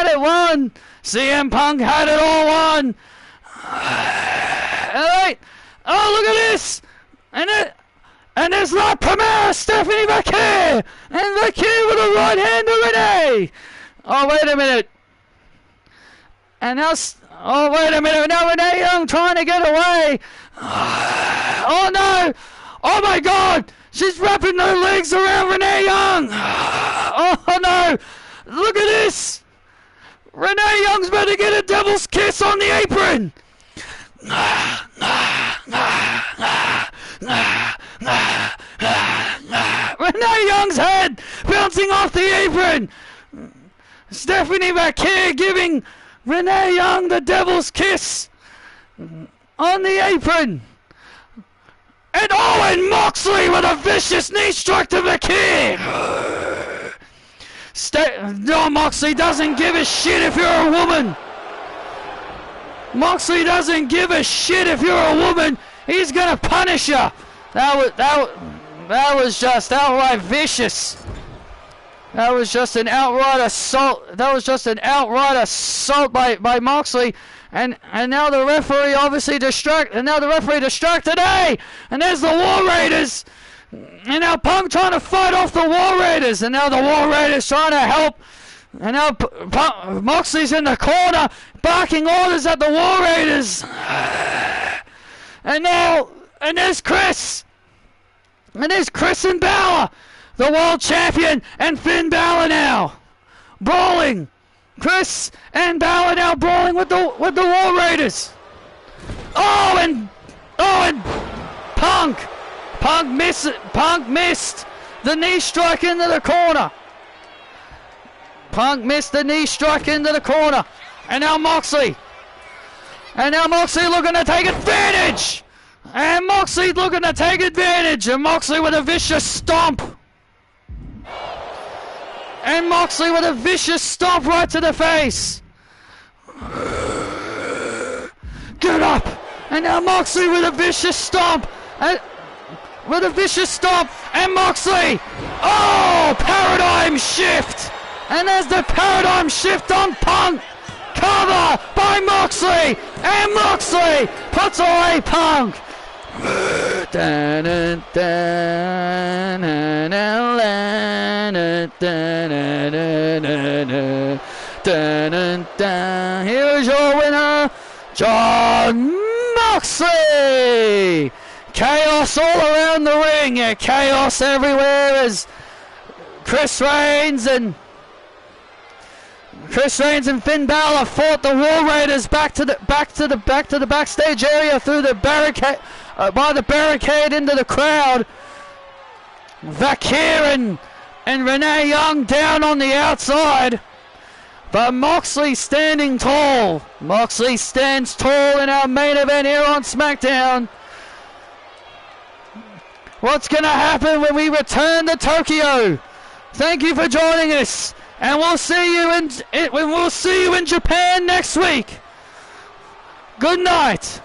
it won. CM Punk had it all won. All right. Oh, look at this! And there's La Primera, Stephanie Vaquer! And Vaquer with a right hand to Renee! Oh, wait a minute. And now... Oh, wait a minute. Now Renee Young trying to get away. Oh, no! Oh, my God! She's wrapping her legs around Renee Young! Oh, no! Look at this! Renee Young's about to get a devil's kiss on the apron! Renee Young's head bouncing off the apron. Stephanie Vaquer giving Renee Young the devil's kiss on the apron. And Owen Moxley with a vicious knee strike to Vaquer. No, Moxley doesn't give a shit if you're a woman. Moxley doesn't give a shit if you're a woman. He's gonna punish you. That was just outright vicious. That was just an outright assault. That was just an outright assault by Moxley. And now the referee obviously distracted. And now the referee distracted. Hey! And there's the War Raiders. And now Punk trying to fight off the War Raiders. And now the War Raiders trying to help. And now Moxley's in the corner, barking orders at the War Raiders. And there's Chris. And there's Chris and Balor, the world champion, and Finn Balor now brawling. Chris and Balor now brawling with the War Raiders. Oh, and Punk missed the knee strike into the corner. Punk missed the knee strike into the corner. And now Moxley. And now Moxley looking to take advantage. And Moxley looking to take advantage. And Moxley with a vicious stomp. And Moxley with a vicious stomp right to the face. Get up. And now Moxley with a vicious stomp. And Moxley. Oh, paradigm shift. And there's the paradigm shift on Punk. Cover by Moxley. And Moxley puts away Punk. Here's your winner, John Moxley. Chaos all around the ring. Yeah, chaos everywhere as Chris Reigns and Chris Reigns and Finn Balor fought the War Raiders back to the backstage area through the barricade, by the barricade into the crowd. Vakir and Renee Young down on the outside. But Moxley standing tall. Moxley stands tall in our main event here on SmackDown. What's going to happen when we return to Tokyo? Thank you for joining us, and we'll see you in Japan next week. Good night.